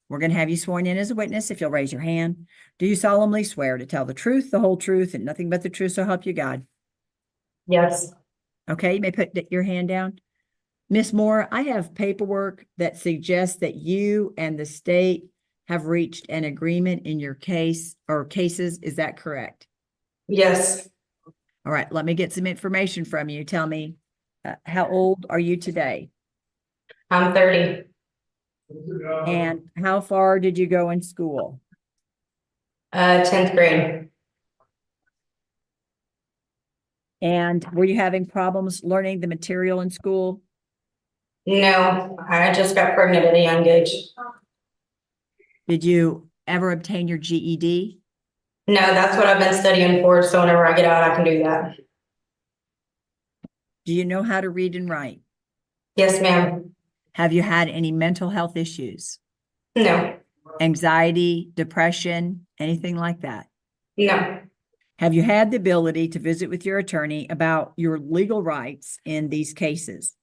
We're going to have you sworn in as a witness if you'll raise your hand. Do you solemnly swear to tell the truth, the whole truth, and nothing but the truth, so help you God? Yes. Okay, you may put your hand down. Miss Moore, I have paperwork that suggests that you and the state have reached an agreement in your case or cases. Is that correct? Yes. All right, let me get some information from you. Tell me, how old are you today? I'm 30. And how far did you go in school? 10th grade. And were you having problems learning the material in school? No, I just got pregnant at a young age. Did you ever obtain your GED? No, that's what I've been studying for. So whenever I get out, I can do that. Do you know how to read and write? Yes, ma'am. Have you had any mental health issues? No. Anxiety, depression, anything like that? No. Have you had the ability to visit with your attorney about your legal rights in these cases?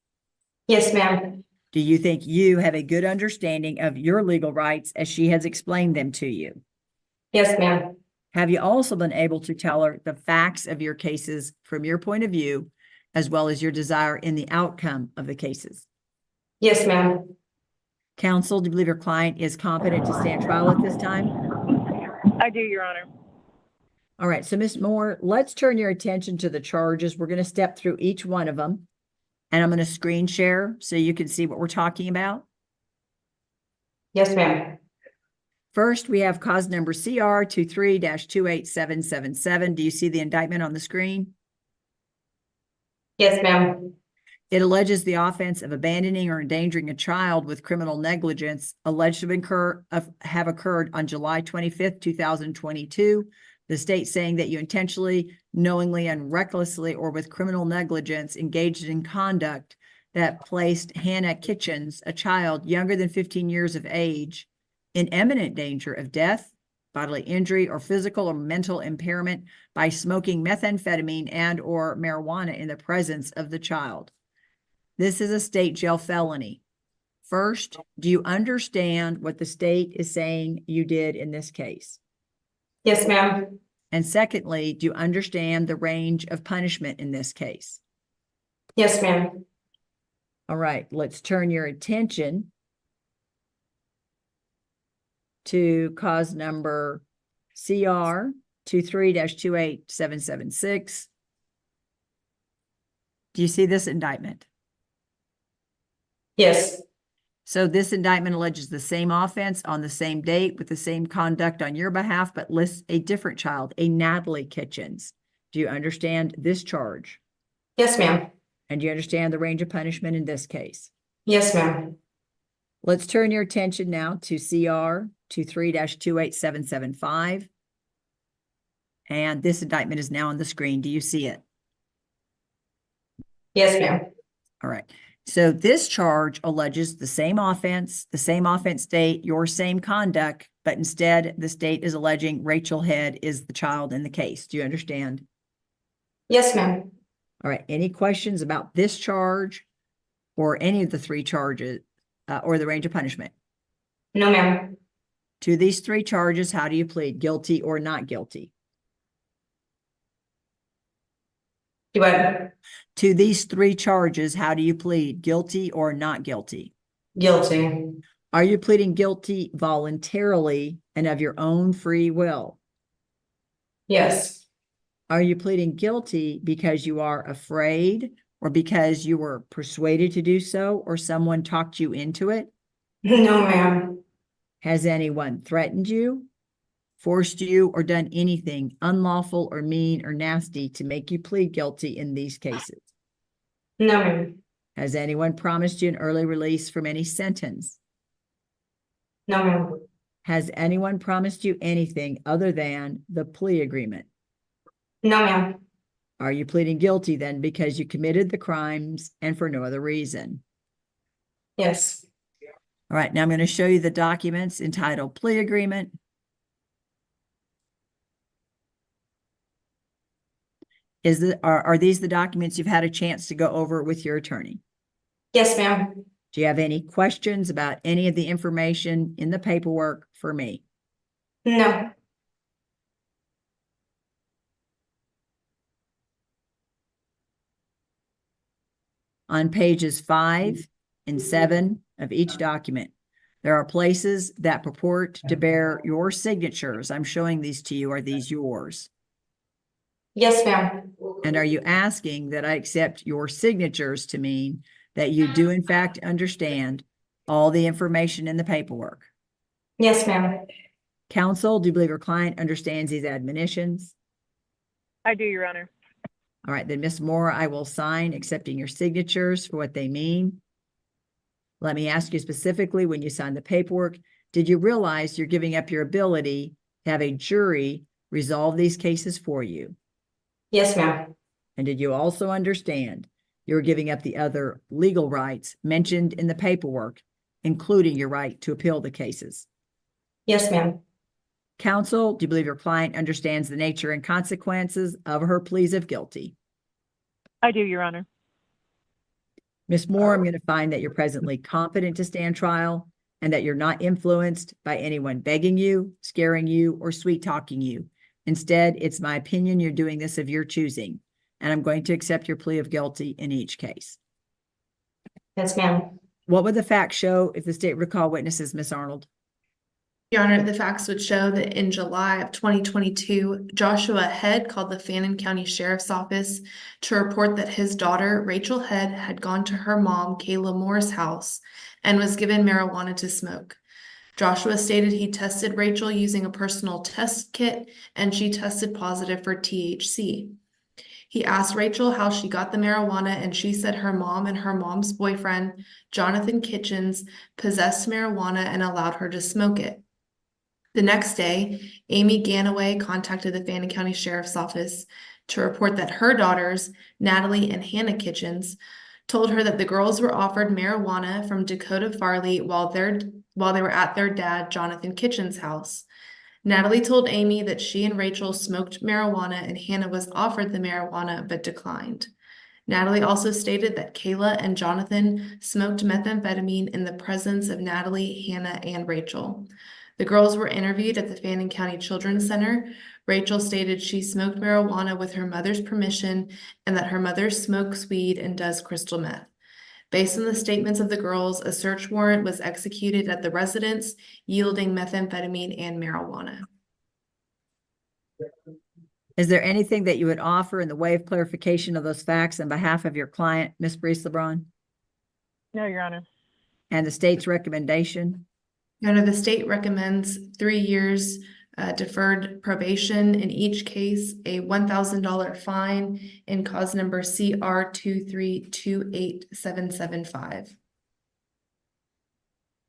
Yes, ma'am. Do you think you have a good understanding of your legal rights as she has explained them to you? Yes, ma'am. Have you also been able to tell her the facts of your cases from your point of view, as well as your desire in the outcome of the cases? Yes, ma'am. Counsel, do you believe your client is competent to stand trial at this time? I do, Your Honor. All right, so Ms. Moore, let's turn your attention to the charges. We're going to step through each one of them, and I'm going to screen share so you can see what we're talking about. Yes, ma'am. First, we have cause number CR 23-28777. Do you see the indictment on the screen? Yes, ma'am. It alleges the offense of abandoning or endangering a child with criminal negligence alleged to have occurred on July 25th, 2022. The state saying that you intentionally, knowingly, and recklessly, or with criminal negligence engaged in conduct that placed Hannah Kitchens, a child younger than 15 years of age, in imminent danger of death, bodily injury, or physical or mental impairment by smoking methamphetamine and or marijuana in the presence of the child. This is a state jail felony. First, do you understand what the state is saying you did in this case? Yes, ma'am. And secondly, do you understand the range of punishment in this case? Yes, ma'am. All right, let's turn your attention to cause number CR 23-28776. Do you see this indictment? Yes. So this indictment alleges the same offense on the same date with the same conduct on your behalf, but lists a different child, a Natalie Kitchens. Do you understand this charge? Yes, ma'am. And do you understand the range of punishment in this case? Yes, ma'am. Let's turn your attention now to CR 23-28775. And this indictment is now on the screen. Do you see it? Yes, ma'am. All right. So this charge alleges the same offense date, your same conduct, but instead the state is alleging Rachel Head is the child in the case. Do you understand? Yes, ma'am. All right. Any questions about this charge or any of the three charges or the range of punishment? No, ma'am. To these three charges, how do you plead? Guilty or not guilty? Do I? To these three charges, how do you plead? Guilty or not guilty? Guilty. Are you pleading guilty voluntarily and of your own free will? Yes. Are you pleading guilty because you are afraid or because you were persuaded to do so or someone talked you into it? No, ma'am. Has anyone threatened you, forced you, or done anything unlawful or mean or nasty to make you plead guilty in these cases? No, ma'am. Has anyone promised you an early release from any sentence? No, ma'am. Has anyone promised you anything other than the plea agreement? No, ma'am. Are you pleading guilty then because you committed the crimes and for no other reason? Yes. All right, now I'm going to show you the documents entitled plea agreement. Are these the documents you've had a chance to go over with your attorney? Yes, ma'am. Do you have any questions about any of the information in the paperwork for me? No. On pages 5 and 7 of each document, there are places that purport to bear your signatures. I'm showing these to you. Are these yours? Yes, ma'am. And are you asking that I accept your signatures to mean that you do in fact understand all the information in the paperwork? Yes, ma'am. Counsel, do you believe your client understands these admonitions? I do, Your Honor. All right, then Ms. Moore, I will sign accepting your signatures for what they mean. Let me ask you specifically, when you signed the paperwork, did you realize you're giving up your ability to have a jury resolve these cases for you? Yes, ma'am. And did you also understand you're giving up the other legal rights mentioned in the paperwork, including your right to appeal the cases? Yes, ma'am. Counsel, do you believe your client understands the nature and consequences of her pleas of guilty? I do, Your Honor. Ms. Moore, I'm going to find that you're presently competent to stand trial and that you're not influenced by anyone begging you, scaring you, or sweet-talking you. Instead, it's my opinion you're doing this of your choosing, and I'm going to accept your plea of guilty in each case. Yes, ma'am. What would the facts show if the state recall witnesses, Ms. Arnold? Your Honor, the facts would show that in July of 2022, Joshua Head called the Fannin County Sheriff's Office to report that his daughter, Rachel Head, had gone to her mom, Kayla Moore's house and was given marijuana to smoke. Joshua stated he tested Rachel using a personal test kit and she tested positive for THC. He asked Rachel how she got the marijuana, and she said her mom and her mom's boyfriend, Jonathan Kitchens, possessed marijuana and allowed her to smoke it. The next day, Amy Ganaway contacted the Fannin County Sheriff's Office to report that her daughters, Natalie and Hannah Kitchens, told her that the girls were offered marijuana from Dakota Farley while they were at their dad, Jonathan Kitchens' house. Natalie told Amy that she and Rachel smoked marijuana and Hannah was offered the marijuana but declined. Natalie also stated that Kayla and Jonathan smoked methamphetamine in the presence of Natalie, Hannah, and Rachel. The girls were interviewed at the Fannin County Children's Center. Rachel stated she smoked marijuana with her mother's permission and that her mother smokes weed and does crystal meth. Based on the statements of the girls, a search warrant was executed at the residence, yielding methamphetamine and marijuana. Is there anything that you would offer in the way of clarification of those facts on behalf of your client, Ms. Brees LeBron, No, Your Honor. and the state's recommendation? Your Honor, the state recommends 3 years deferred probation in each case, a $1,000 fine, and cause number CR 2328775.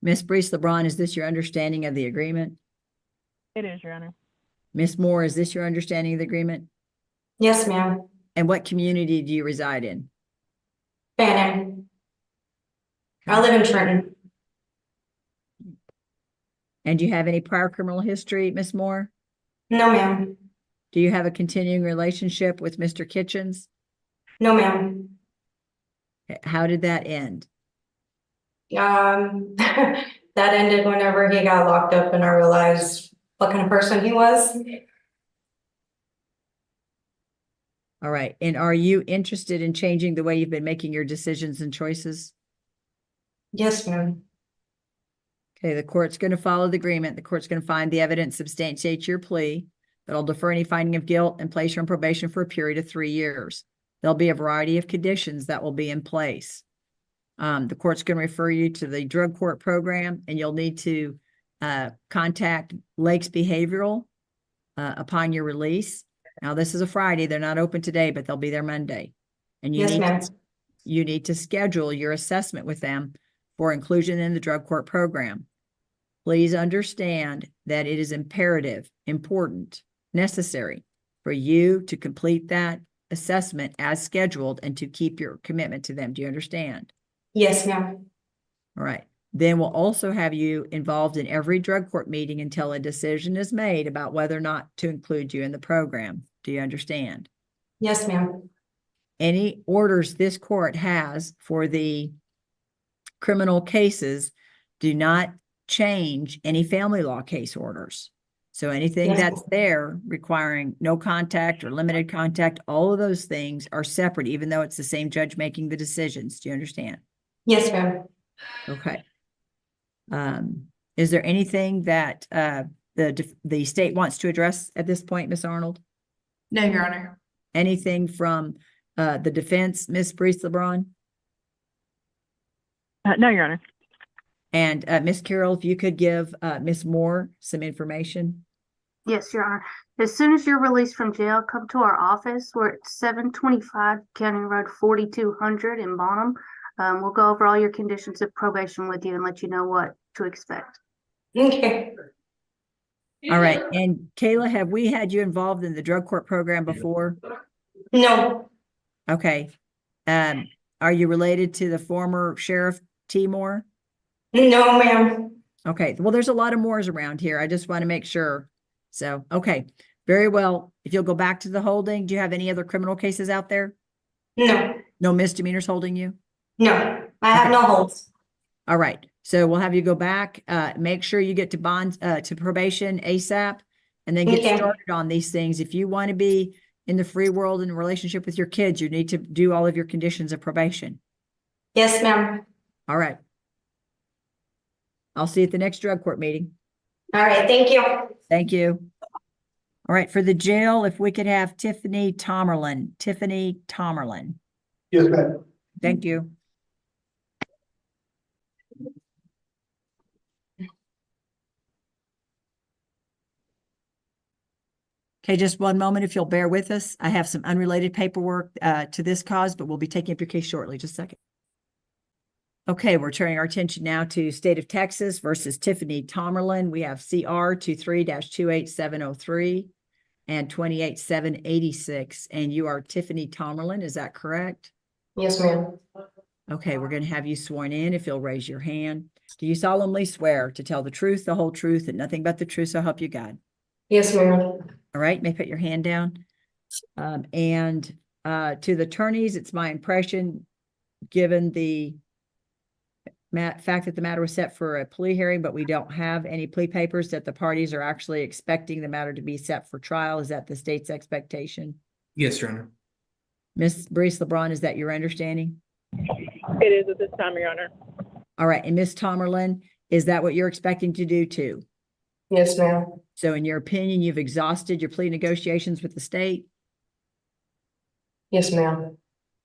Ms. Brees LeBron, is this your understanding of the agreement? It is, Your Honor. Ms. Moore, is this your understanding of the agreement? Yes, ma'am. And what community do you reside in? Fannin. I live in Trenton. And do you have any prior criminal history, Ms. Moore? No, ma'am. Do you have a continuing relationship with Mr. Kitchens? No, ma'am. How did that end? That ended whenever he got locked up and I realized what kind of person he was. All right. And are you interested in changing the way you've been making your decisions and choices? Yes, ma'am. Okay, the court's going to follow the agreement. The court's going to find the evidence substantiates your plea. That'll defer any finding of guilt and place you on probation for a period of 3 years. There'll be a variety of conditions that will be in place. The court's going to refer you to the drug court program, and you'll need to contact Lake's Behavioral upon your release. Now, this is a Friday. They're not open today, but they'll be there Monday. And Yes, ma'am. You need to schedule your assessment with them for inclusion in the drug court program. Please understand that it is imperative, important, necessary for you to complete that assessment as scheduled and to keep your commitment to them. Do you understand? Yes, ma'am. All right. Then we'll also have you involved in every drug court meeting until a decision is made about whether or not to include you in the program. Do you understand? Yes, ma'am. Any orders this court has for the criminal cases do not change any family law case orders. So anything Yes. that's there requiring no contact or limited contact, all of those things are separate, even though it's the same judge making the decisions. Do you understand? Yes, ma'am. Okay. Is there anything that the state wants to address at this point, Ms. Arnold? No, Your Honor. Anything from the defense, Ms. Brees LeBron? No, Your Honor. And Ms. Carroll, if you could give Ms. Moore some information. Yes, Your Honor. As soon as you're released from jail, come to our office. We're at 725 County Road 4200 in Bonham. We'll go over all your conditions of probation with you and let you know what to expect. Okay. All right. And Kayla, have we had you involved in the drug court program before? No. Okay. Are you related to the former Sheriff T. Moore? No, ma'am. Okay. Well, there's a lot of Moores around here. I just want to make sure. So, okay. Very well. If you'll go back to the holding, do you have any other criminal cases out there? No. No misdemeanors holding you? No. I have Okay. no holds. All right. So we'll have you go back, make sure you get to bond, to probation ASAP, and then get Okay. started on these things. If you want to be in the free world in a relationship with your kids, you need to do all of your conditions of probation. Yes, ma'am. All right. I'll see you at the next drug court meeting. All right. Thank you. Thank you. All right. For the jail, if we could have Tiffany Tomerlin. Tiffany Tomerlin. Yes, ma'am. Thank you. Okay, just one moment if you'll bear with us. I have some unrelated paperwork to this cause, but we'll be taking up your case shortly. Just a second. Okay, we're turning our attention now to State of Texas versus Tiffany Tomerlin. We have CR 23-28703 and 28786. And you are Tiffany Tomerlin, is that correct? Yes, ma'am. Okay, we're going to have you sworn in if you'll raise your hand. Do you solemnly swear to tell the truth, the whole truth, and nothing but the truth, so help you God? Yes, ma'am. All right, may put your hand down. To the attorneys, it's my impression, given the fact that the matter was set for a plea hearing, but we don't have any plea papers, that the parties are actually expecting the matter to be set for trial. Is that the state's expectation? Yes, Your Honor. Ms. Brees LeBron, is that your understanding? It is at this time, Your Honor. All right, and Ms. Tomerlin, is that what you're expecting to do too? Yes, ma'am. So in your opinion, you've exhausted your plea negotiations with the state? Yes, ma'am.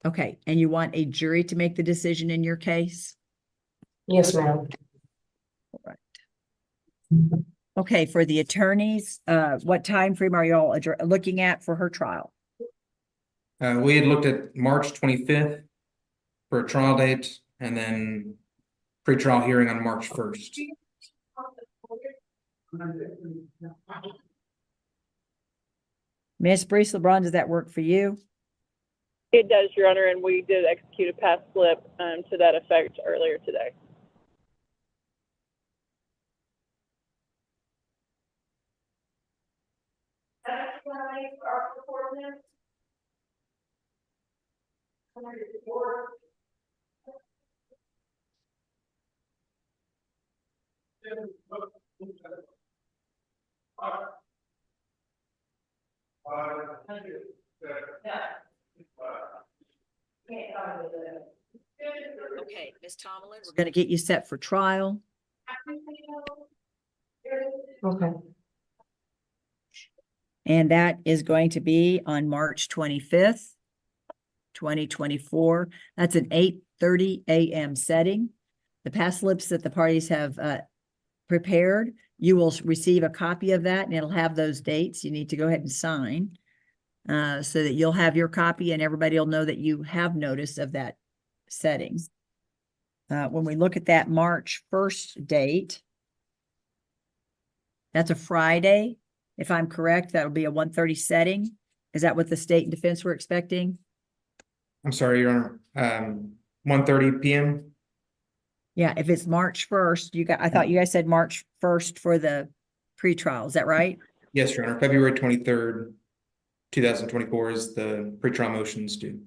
Okay, and you want a jury to make the decision in your case? Yes, ma'am. All right. Okay, for the attorneys, what time frame are y'all looking at for her trial? We had looked at March 25th for a trial date and then pretrial hearing on March 1st. Ms. Brees LeBron, does that work for you? It does, Your Honor, and we did execute a pass slip to that effect earlier today. Okay, Ms. Tomlin, we're going to get you set for trial. Okay. And that is going to be on March 25th, 2024. That's an 8:30 a.m. setting. The pass slips that the parties have prepared, you will receive a copy of that and it'll have those dates. You need to go ahead and sign so that you'll have your copy and everybody will know that you have notice of that setting. When we look at that March 1st date, that's a Friday. If I'm correct, that'll be a 1:30 setting. Is that what the state and defense were expecting? I'm sorry, Your Honor. 1:30 p.m. Yeah, if it's March 1st, I thought you guys said March 1st for the pretrial. Is that right? Yes, Your Honor. February 23rd, 2024 is the pretrial motions due.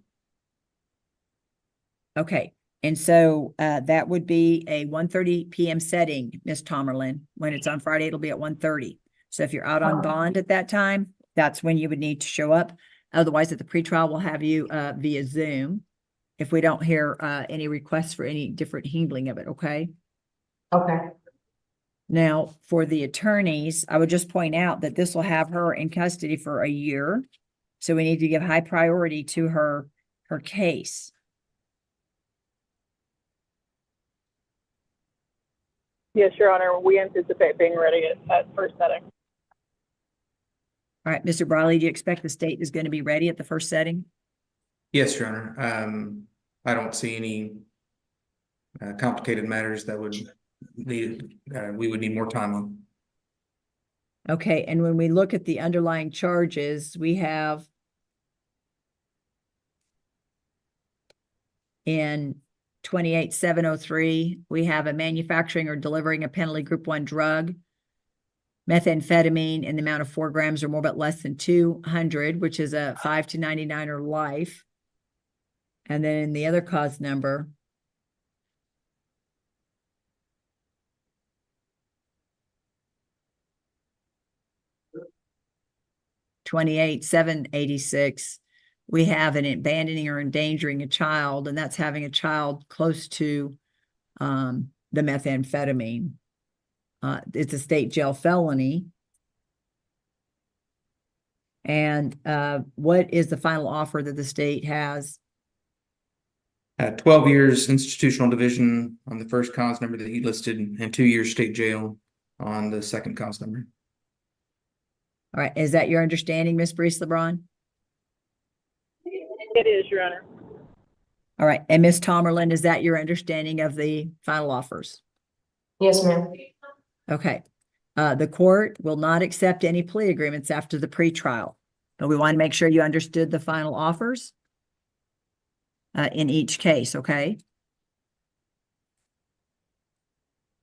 Okay. And so that would be a 1:30 p.m. setting, Ms. Tomerlin. When it's on Friday, it'll be at 1:30. So if you're out on bond at that time, that's when you would need to show up. Otherwise, at the pretrial, we'll have you via Zoom if we don't hear any requests for any different handling of it, okay? Okay. Now, for the attorneys, I would just point out that this will have her in custody for a year. So we need to give high priority to her case. Yes, Your Honor, we anticipate being ready at first setting. All right, Mr. Briley, do you expect the state is going to be ready at the first setting? Yes, Your Honor. I don't see any complicated matters that would need, we would need more time on. Okay, and when we look at the underlying charges, we have in 28703, we have a manufacturing or delivering a penalty group 1 drug, methamphetamine in the amount of 4 grams or more, but less than 200, which is a 5 to 99 or life. And then in the other cause number, $28,786, we have an abandoning or endangering a child, and that's having a child close to the methamphetamine. It's a state jail felony. And what is the final offer that the state has? 12 years institutional division on the first cause number that he listed, and 2 years state jail on the second cause number. All right, is that your understanding, Ms. Brees LeBron? It is, Your Honor. All right, and Ms. Tomerlin, is that your understanding of the final offers? Yes, ma'am. Okay. The court will not accept any plea agreements after the pretrial, but we want to make sure you understood the final offers in each case, okay?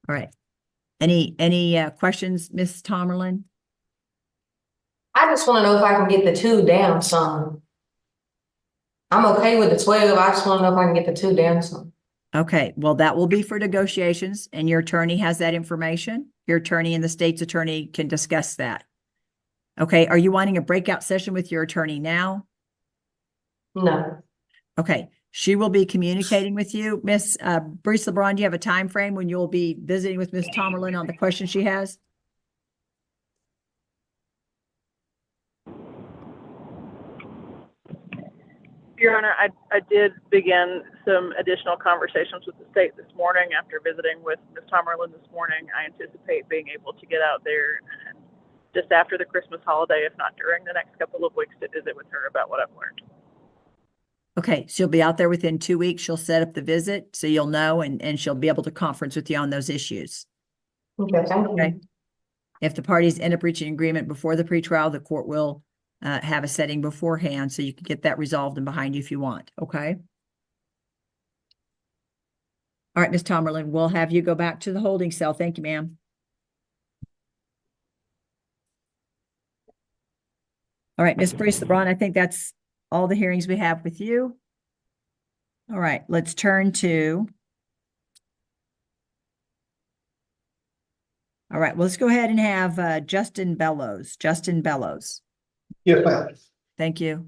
All right. Any questions, Ms. Tomerlin? I just want to know if I can get the 2 down some. I'm okay with the 12. I just want to know if I can get the 2 down some. Okay, well, that will be for negotiations, and your attorney has that information. Your attorney and the state's attorney can discuss that. Okay, are you wanting a breakout session with your attorney now? No. Okay, she will be communicating with you. Ms. Brees LeBron, do you have a time frame when you'll be visiting with Ms. Tomerlin on the question she has? Your Honor, I did begin some additional conversations with the state this morning after visiting with Ms. Tomerlin this morning. I anticipate being able to get out there and just after the Christmas holiday, if not during the next couple of weeks, to visit with her about what I've learned. Okay, she'll be out there within 2 weeks. She'll set up the visit so you'll know, and she'll be able to conference with you on those issues. Okay, thank you. Okay. If the parties end up reaching agreement before the pretrial, the court will have a setting beforehand so you can get that resolved and behind you if you want, okay? All right, Ms. Tomerlin, we'll have you go back to the holding cell. Thank you, ma'am. All right, Ms. Brees LeBron, I think that's all the hearings we have with you. All right, let's turn to. All right, well, let's go ahead and have Justin Bellows. Justin Bellows. Yes, ma'am. Thank you.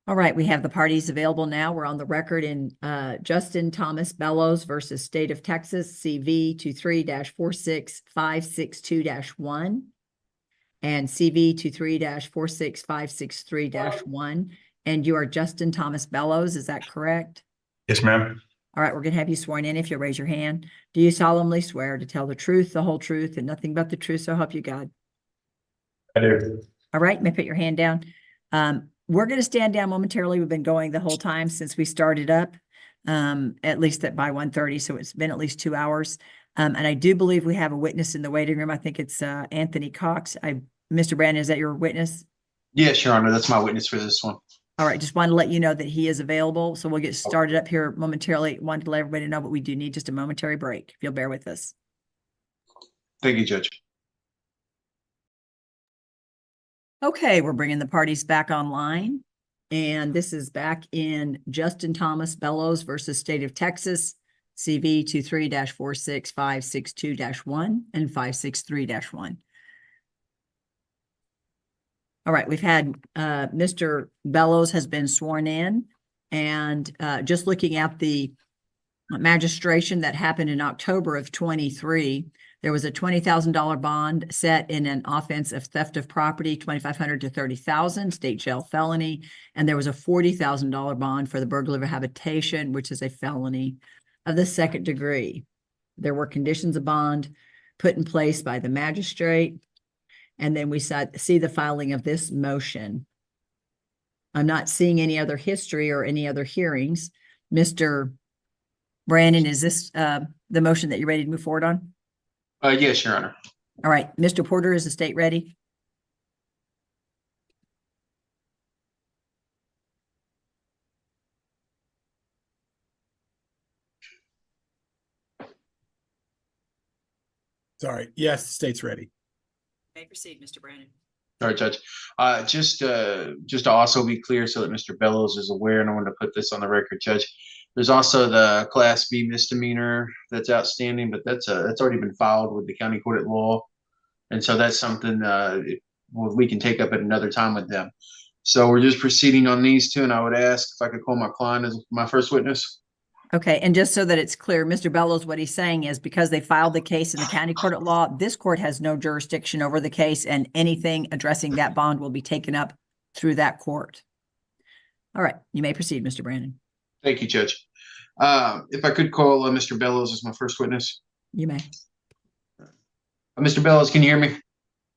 All right, we have the parties available now. We're on the record in Justin Thomas Bellows versus State of Texas, CV 23-46562-1 and CV 23-46563-1. And you are Justin Thomas Bellows, is that correct? Yes, ma'am. All right, we're going to have you sworn in if you'll raise your hand. Do you solemnly swear to tell the truth, the whole truth, and nothing but the truth, so help you God? I do. All right, you may put your hand down. We're going to stand down momentarily. We've been going the whole time since we started up, at least by 1:30, so it's been at least 2 hours. And I do believe we have a witness in the waiting room. I think it's Anthony Cox. Mr. Brandon, is that your witness? Yes, Your Honor, that's my witness for this one. All right, just wanted to let you know that he is available. So we'll get started up here momentarily. Wanted to let everybody know, but we do need just a momentary break, if you'll bear with us. Thank you, Judge. Okay, we're bringing the parties back online. And this is back in Justin Thomas Bellows versus State of Texas, CV 23-46562-1 and 563-1. All right, we've had Mr. Bellows has been sworn in, and just looking at the magistration that happened in October of 23, there was a $20,000 bond set in an offense of theft of property, $2,500 to $30,000, state jail felony, and there was a $40,000 bond for the burglary of habitation, which is a felony of the second degree. There were conditions of bond put in place by the magistrate. And then we see the filing of this motion. I'm not seeing any other history or any other hearings. Mr. Brandon, is this the motion that you're ready to move forward on? Yes, Your Honor. All right, Mr. Porter, is the state ready? Sorry. Yes, the state's ready. You may proceed, Mr. Brandon. All right, Judge. Just to also be clear so that Mr. Bellows is aware, and I want to put this on the record, Judge. There's also the Class B misdemeanor that's outstanding, but that's already been filed with the county court at law. And so that's something we can take up at another time with them. So we're just proceeding on these two, and I would ask if I could call my client as my first witness. Okay, and just so that it's clear, Mr. Bellows, what he's saying is because they filed the case in the county court at law, this court has no jurisdiction over the case, and anything addressing that bond will be taken up through that court. All right, you may proceed, Mr. Brandon. Thank you, Judge. If I could call Mr. Bellows as my first witness. You may. Mr. Bellows, can you hear me?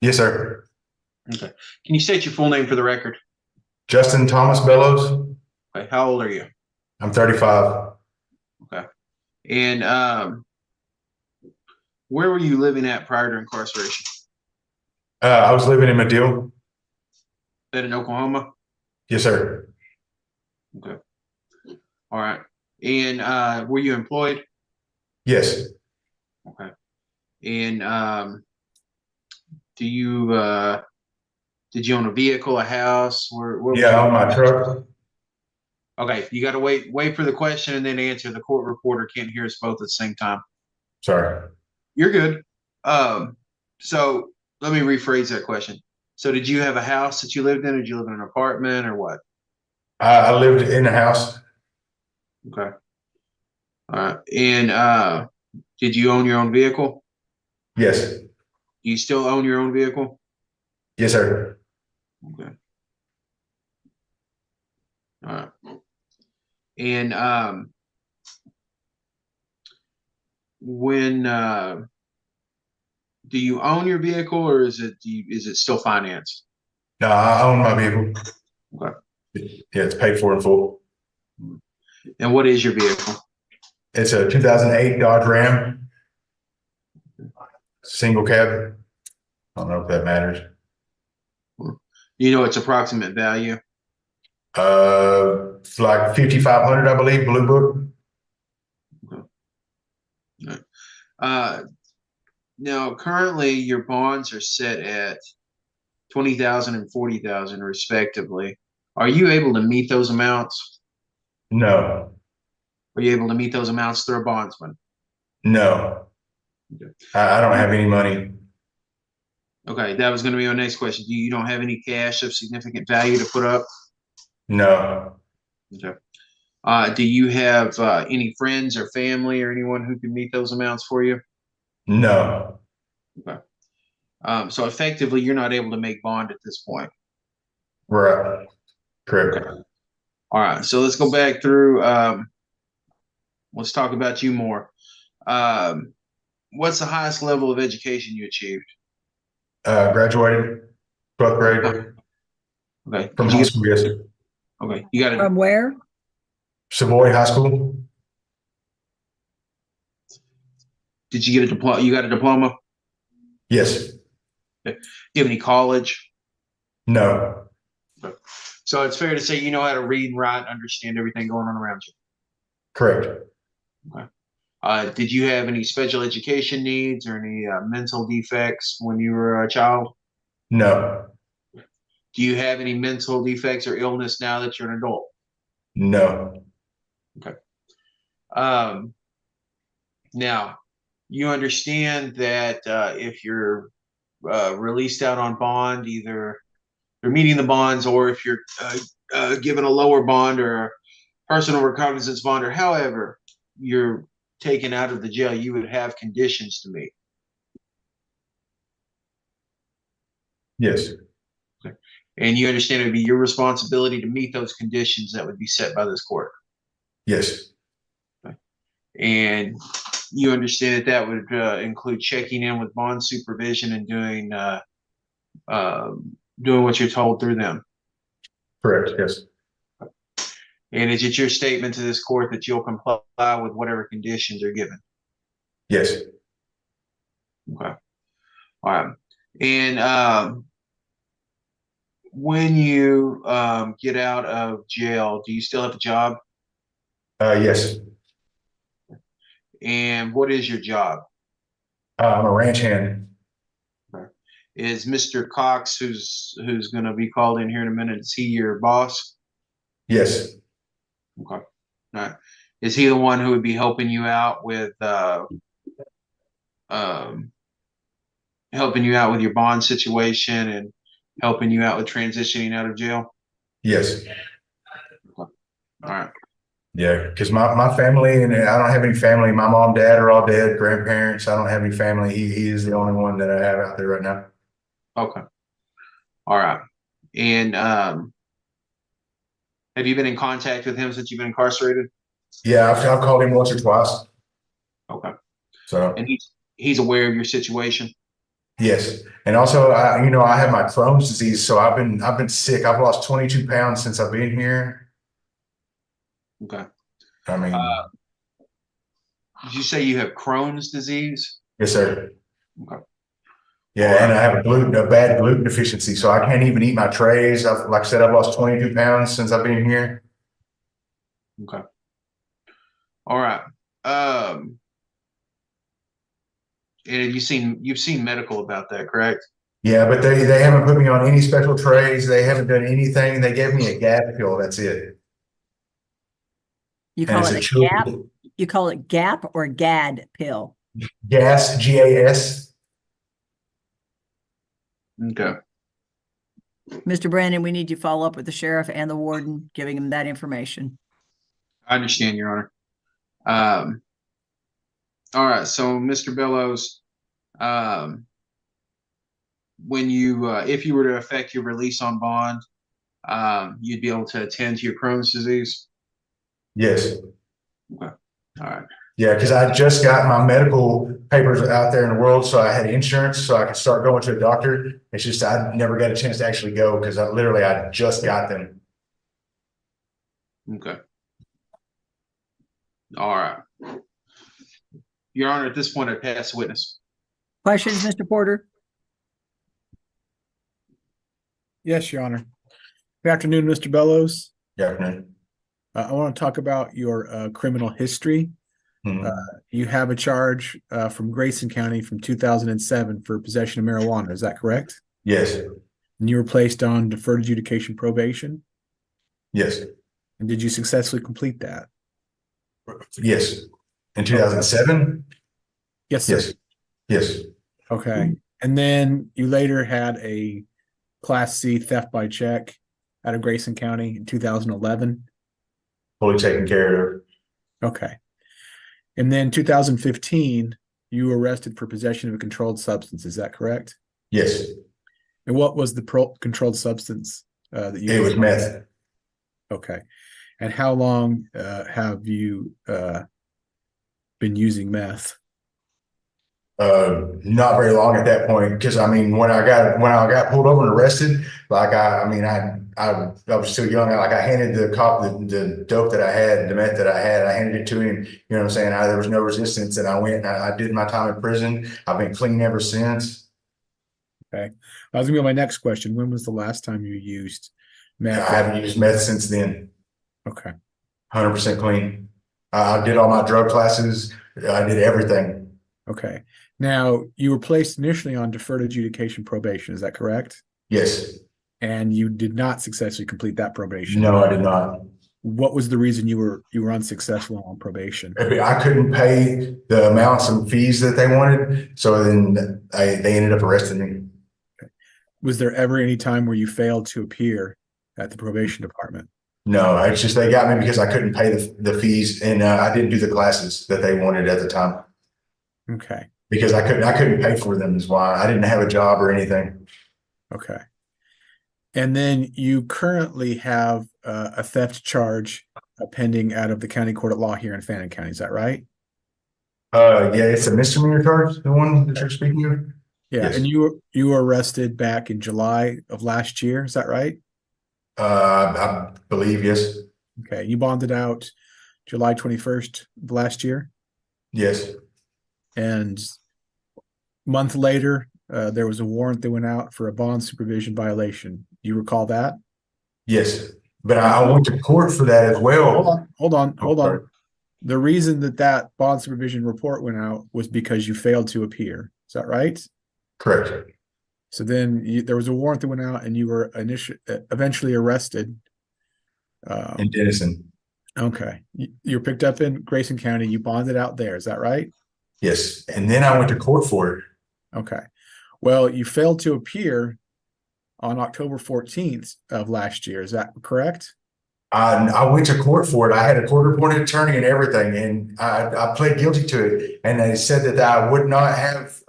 Yes, sir. Okay. Can you state your full name for the record? Justin Thomas Bellows. Okay. How old are you? I'm 35. Okay. And where were you living at prior to incarceration? I was living in Medill. That in Oklahoma? Yes, sir. Okay. All right. And were you employed? Yes. Okay. And do you did you own a vehicle, a house? Where Yeah, on my truck. Okay, you got to wait for the question and then answer. The court reporter can't hear us both at the same time. Sorry. You're good. So let me rephrase that question. So did you have a house that you lived in, or did you live in an apartment, or what? I lived in a house. Okay. All right. And did you own your own vehicle? Yes. Do you still own your own vehicle? Yes, sir. Okay. All right. And when do you own your vehicle, or is it still financed? No, I own my vehicle. Okay. Yeah, it's paid for in full. And what is your vehicle? It's a 2008 Dodge Ram. Single cab. I don't know if that matters. You know its approximate value? It's like 5,500, I believe, Blue Book. Okay. All right. Now, currently, your bonds are set at 20,000 and 40,000, respectively. Are you able to meet those amounts? No. Are you able to meet those amounts through a bondsman? No. Okay. I don't have any money. Okay, that was going to be my next question. You don't have any cash of significant value to put up? No. Okay. Do you have any friends or family or anyone who can meet those amounts for you? No. Okay. So effectively, you're not able to make bond at this point. Right. Correct. Okay. All right. So let's go back through. Let's talk about you more. What's the highest level of education you achieved? Graduated 12th grade. Okay. From high school, yes. Okay. You got it. From where? Savoy High School. Did you get a diploma? You got a diploma? Yes. Okay. Do you have any college? No. Okay. So it's fair to say you know how to read and write, understand everything going on around you. Correct. Okay. Did you have any special education needs or any mental defects when you were a child? No. Do you have any mental defects or illness now that you're an adult? No. Okay. Now, you understand that if you're released out on bond, either you're meeting the bonds, or if you're given a lower bond or a personal recognizance bond, or however you're taken out of the jail, you would have conditions to meet. Yes. Okay. And you understand it would be your responsibility to meet those conditions that would be set by this court. Yes. Okay. And you understand that that would include checking in with bond supervision and doing what you're told through them. Correct. Yes. And is it your statement to this court that you'll comply with whatever conditions are given? Yes. Okay. All right. And when you get out of jail, do you still have a job? Yes. And what is your job? I'm a ranch hand. Okay. Is Mr. Cox, who's going to be called in here in a minute, is he your boss? Yes. Okay. All right. Is he the one who would be helping you out with your bond situation and helping you out with transitioning out of jail? Yes. Okay. All right. Yeah, because my family, and I don't have any family. My mom, dad are all dead, grandparents. I don't have any family. He is the only one that I have out there right now. Okay. All right. And have you been in contact with him since you've been incarcerated? Yeah, I've called him once or twice. Okay. So, And he's aware of your situation? yes. And also, I have my Crohn's disease, so I've been sick. I've lost 22 pounds since I've been here. Okay. I mean, Did you say you have Crohn's disease? yes, sir. Okay. Yeah, and I have a bad gluten deficiency, so I can't even eat my trays. Like I said, I've lost 22 pounds since I've been here. Okay. All right. And you've seen medical about that, correct? Yeah, but they haven't put me on any special trays. They haven't done anything. They gave me a gap pill. That's it. You And call it's it a a GAP? children You call it GAP or GAD pill? gas, GAS. Okay. Mr. Brandon, we need you to follow up with the sheriff and the warden, giving him that information. I understand, Your Honor. All right. So, Mr. Bellows, when you, if you were to affect your release on bond, you'd be able to attend to your Crohn's disease? Yes. Okay. All right. Yeah, because I just got my medical papers out there in the world, so I had insurance, so I could start going to a doctor. It's just I never got a chance to actually go because I just got them. Okay. All right. Your Honor, at this point, I pass the witness. Questions, Mr. Porter? Yes, Your Honor. Good afternoon, Mr. Bellows. Good afternoon. I want to talk about your criminal history. You have a charge from Grayson County from 2007 for possession of marijuana. Is that correct? Yes. And you were placed on deferred adjudication probation? Yes. And did you successfully complete that? Yes. In 2007? Yes, sir. Yes. Yes. Okay. And then you later had a Class C theft by check out of Grayson County in 2011? Fully taken care of. Okay. And then 2015, you were arrested for possession of a controlled substance. Is that correct? Yes. And what was the controlled substance that you? It was meth. Okay. And how long have you been using meth? Not very long at that point, because I mean, when I got pulled over and arrested, like I was still young. I handed the cop the dope that I had, the meth that I had. I handed it to him. You know what I'm saying? There was no resistance, and I went and I did my time in prison. I've been clean ever since. Okay, that was gonna be my next question. When was the last time you used meth? I haven't used meth since then. Okay, 100% clean. I did all my drug classes. I did everything. Okay. Now, you were placed initially on deferred adjudication probation. Is that correct? Yes. And you did not successfully complete that probation. No, I did not. What was the reason you were unsuccessful on probation? I couldn't pay the amounts and fees that they wanted, so then they ended up arresting me. Okay. Was there ever any time where you failed to appear at the probation department? No, it's just they got me because I couldn't pay the fees, and I didn't do the classes that they wanted at the time. Okay. Because I couldn't pay for them is why. I didn't have a job or anything. Okay. And then you currently have a theft charge pending out of the county court at law here in Fannin County. Is that right? Yeah, it's a misdemeanor charge, the one that you're speaking of. Yeah. Yes. And you were arrested back in July of last year. Is that right? I believe, yes. Okay. You bonded out July 21st of last year. Yes. And a month later, there was a warrant that went out for a bond supervision violation. You recall that? Yes. But I went to court for that as well. Hold on. The reason that bond supervision report went out was because you failed to appear. Is that right? Correct. So then there was a warrant that went out and you were eventually arrested. In Denison. Okay. You were picked up in Grayson County. You bonded out there. Is that right? Yes. And then I went to court for it. Okay. Well, you failed to appear on October 14th of last year. Is that correct? I went to court for it. I had a court-appointed attorney and everything, and I pled guilty to it. And they said that I would not have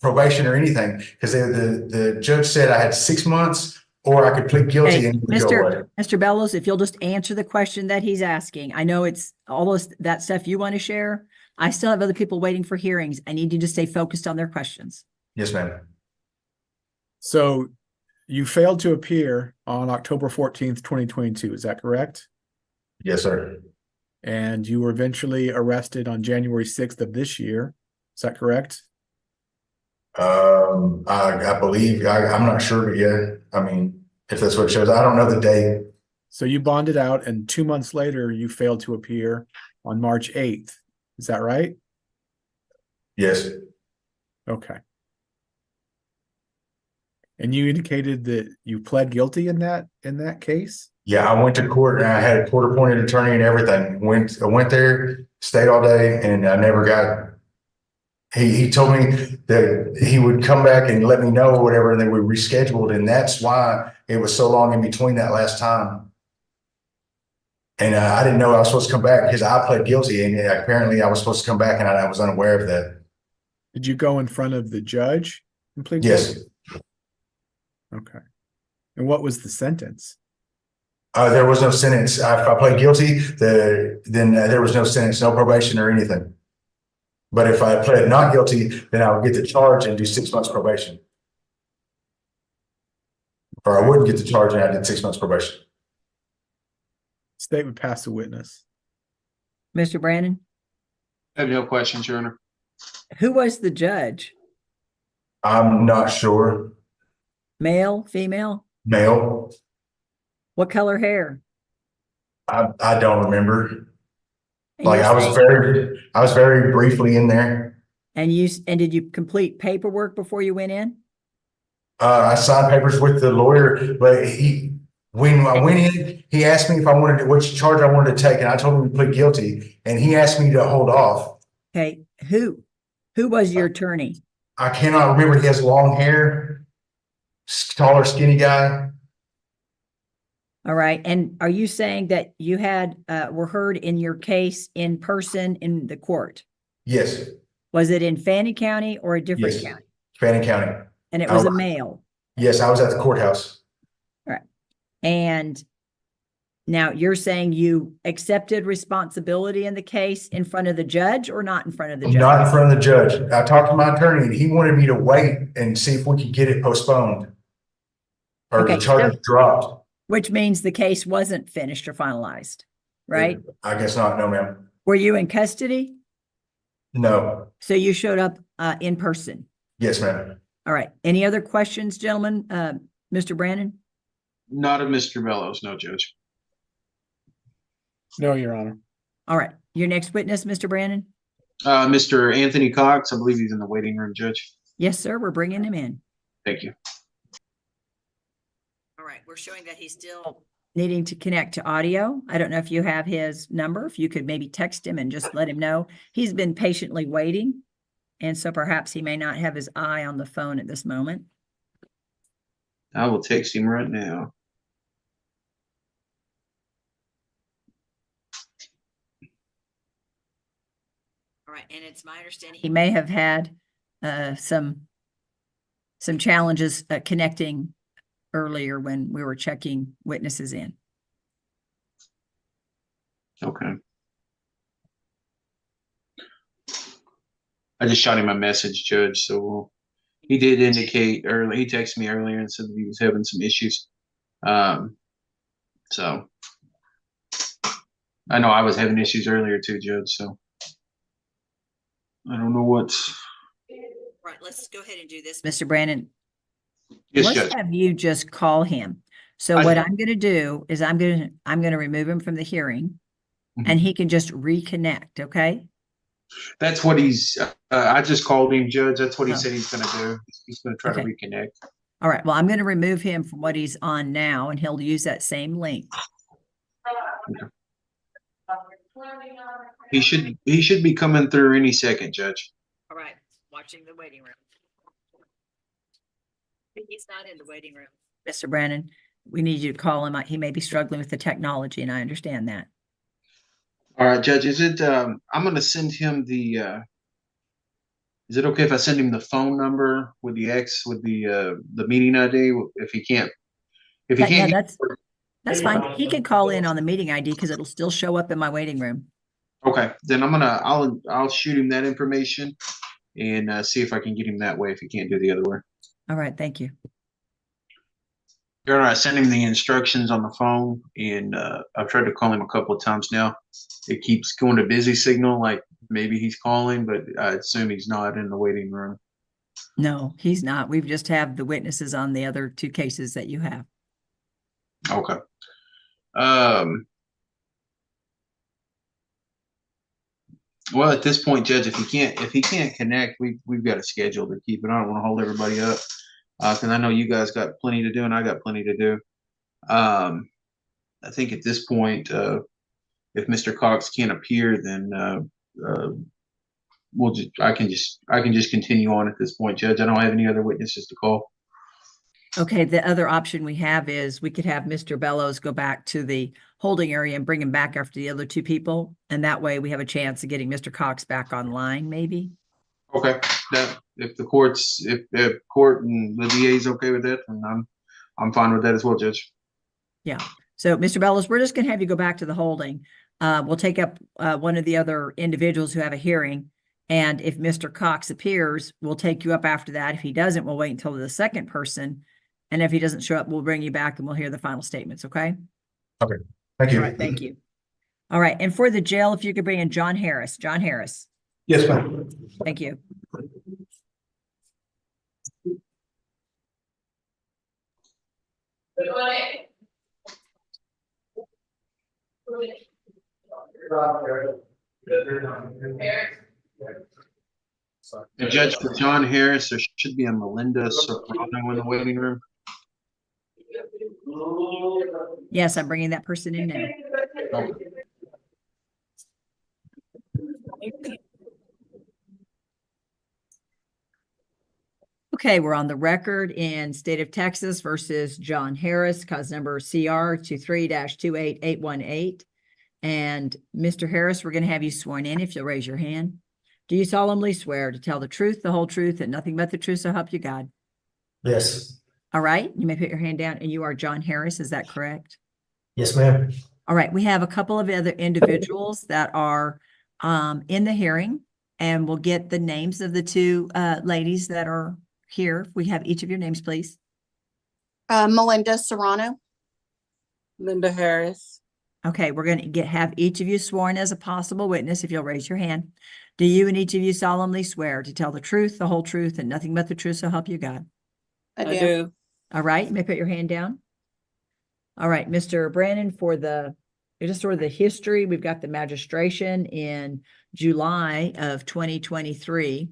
probation or anything because the judge said I had 6 months or I could plead guilty Hey, and it would go away. Mr. Bellows, if you'll just answer the question that he's asking. I know it's almost that stuff you want to share. I still have other people waiting for hearings. I need you to stay focused on their questions. Yes, ma'am. So you failed to appear on October 14th, 2022. Is that correct? Yes, sir. And you were eventually arrested on January 6th of this year. Is that correct? I believe, I'm not sure, but yeah, I mean, if that's what it shows, I don't know the date. So you bonded out, and 2 months later, you failed to appear on March 8th. Is that right? Yes. Okay. And you indicated that you pled guilty in that case? Yeah, I went to court and I had a court appointed attorney and everything. I went there, stayed all day, and I never got. He told me that he would come back and let me know or whatever, and then we rescheduled, and that's why it was so long in between that last time. And I didn't know I was supposed to come back because I pled guilty, and apparently I was supposed to come back, and I was unaware of that. Did you go in front of the judge and plead Yes. guilty? Okay. And what was the sentence? There was no sentence. If I pled guilty, then there was no sentence, no probation or anything. But if I pled not guilty, then I would get the charge and do 6 months probation. Or I wouldn't get the charge and I did 6 months probation. State would pass a witness. Mr. Brandon, I have no questions, Your Honor. who was the judge? I'm not sure. Male, female? Male. What color hair? I don't remember. And Like you're I was saying- very briefly in there. And did you complete paperwork before you went in? I signed papers with the lawyer, but when I went in, he asked me if I wanted which charge I wanted to take, and I told him to plead guilty, and he asked me to hold off. Okay, who was your attorney? I cannot remember. He has long hair, taller, skinny guy. All right, and are you saying that you were heard in your case in person in the court? Yes. Was it in Fannin County or a different Yes. county? Fannin County. And it was a male? Yes, I was at the courthouse. All right. And now you're saying you accepted responsibility in the case in front of the judge or not in front of the judge? Not in front of the judge. I talked to my attorney and he wanted me to wait and see if we could get it postponed. Or Okay, the charges dropped. Which means the case wasn't finished or finalized, right? I guess not. No, ma'am. Were you in custody? No. So you showed up in person? Yes, ma'am. All right. Any other questions, gentlemen? Mr. Brandon? Not of Mr. Bellows, no, Judge. No, Your Honor. All right. Your next witness, Mr. Brandon? Mr. Anthony Cox, I believe he's in the waiting room, Judge. Yes, sir. We're bringing him in. Thank you. All right. We're showing that he's still needing to connect to audio. I don't know if you have his number. If you could maybe text him and just let him know. He's been patiently waiting. And so perhaps he may not have his eye on the phone at this moment. I will text him right now. All right. And it's my understanding he may have had some challenges connecting earlier when we were checking witnesses in. Okay. I just shot him a message, Judge. So he did indicate early. He texted me earlier and said that he was having some issues. So I know I was having issues earlier too, Judge. So I don't know what's. Right. Let's go ahead and do this, Mr. Brandon. Yes, Let's Judge. have you just call him. So what I'm going to do is I'm going to remove him from the hearing, and he can just reconnect. Okay. That's what he's. I just called him, Judge. That's what he said he's going to do. He's going to try to Okay. reconnect. All right. Well, I'm going to remove him from what he's on now, and he'll use that same link. He should be coming through any second, Judge. All right. Watching the waiting room. He's not in the waiting room, Mr. Brandon. We need you to call him. He may be struggling with the technology, and I understand that. All right, Judge. Is it? I'm going to send him the. Is it okay if I send him the phone number with the the meeting ID if he can't If he Yeah, can't, that's fine. He can call in on the meeting ID because it'll still show up in my waiting room. okay, then I'll shoot him that information and see if I can get him that way if he can't do the other way. All right, thank you. Your Honor, I sent him the instructions on the phone and I've tried to call him a couple of times now. It keeps going to busy signal, like maybe he's calling, but I assume he's not in the waiting room. No, he's not. We've just have the witnesses on the other two cases that you have. Okay. Well, at this point, Judge, if he can't connect, we've got a schedule to keep it. I don't want to hold everybody up because I know you guys got plenty to do and I got plenty to do. I think at this point, if Mr. Cox can't appear, then I can just continue on at this point, Judge. I don't have any other witnesses to call. Okay, the other option we have is we could have Mr. Bellows go back to the holding area and bring him back after the other two people. And that way we have a chance of getting Mr. Cox back online, maybe. Okay, that if the court and the DA is okay with that, then I'm fine with that as well, Judge. Yeah. So Mr. Bellows, we're just going to have you go back to the holding. We'll take up one of the other individuals who have a hearing. And if Mr. Cox appears, we'll take you up after that. If he doesn't, we'll wait until the second person. And if he doesn't show up, we'll bring you back and we'll hear the final statements. Okay. Okay. Thank you. All right. Thank you. All right. And for the jail, if you could bring in John Harris. John Harris. Yes, ma'am. Thank you. And Judge, for John Harris, there should be a Melinda Soprano in the waiting room. Yes, I'm bringing that person in now. Okay, we're on the record in State of Texas versus John Harris, cause number CR 23-28818. And Mr. Harris, we're going to have you sworn in if you'll raise your hand. Do you solemnly swear to tell the truth, the whole truth, and nothing but the truth, so help you God? Yes. All right, you may put your hand down, and you are John Harris, is that correct? Yes, ma'am. All right, we have a couple of other individuals that are in the hearing, and we'll get the names of the two ladies that are here. We have each of your names, please. Melinda Serrano. Linda Harris. Okay, we're going to have each of you sworn as a possible witness if you'll raise your hand. Do you and each of you solemnly swear to tell the truth, the whole truth, and nothing but the truth, so help you God? I do. All right, you may put your hand down. All right, Mr. Brandon, for just sort of the history, we've got the magistration in July of 2023.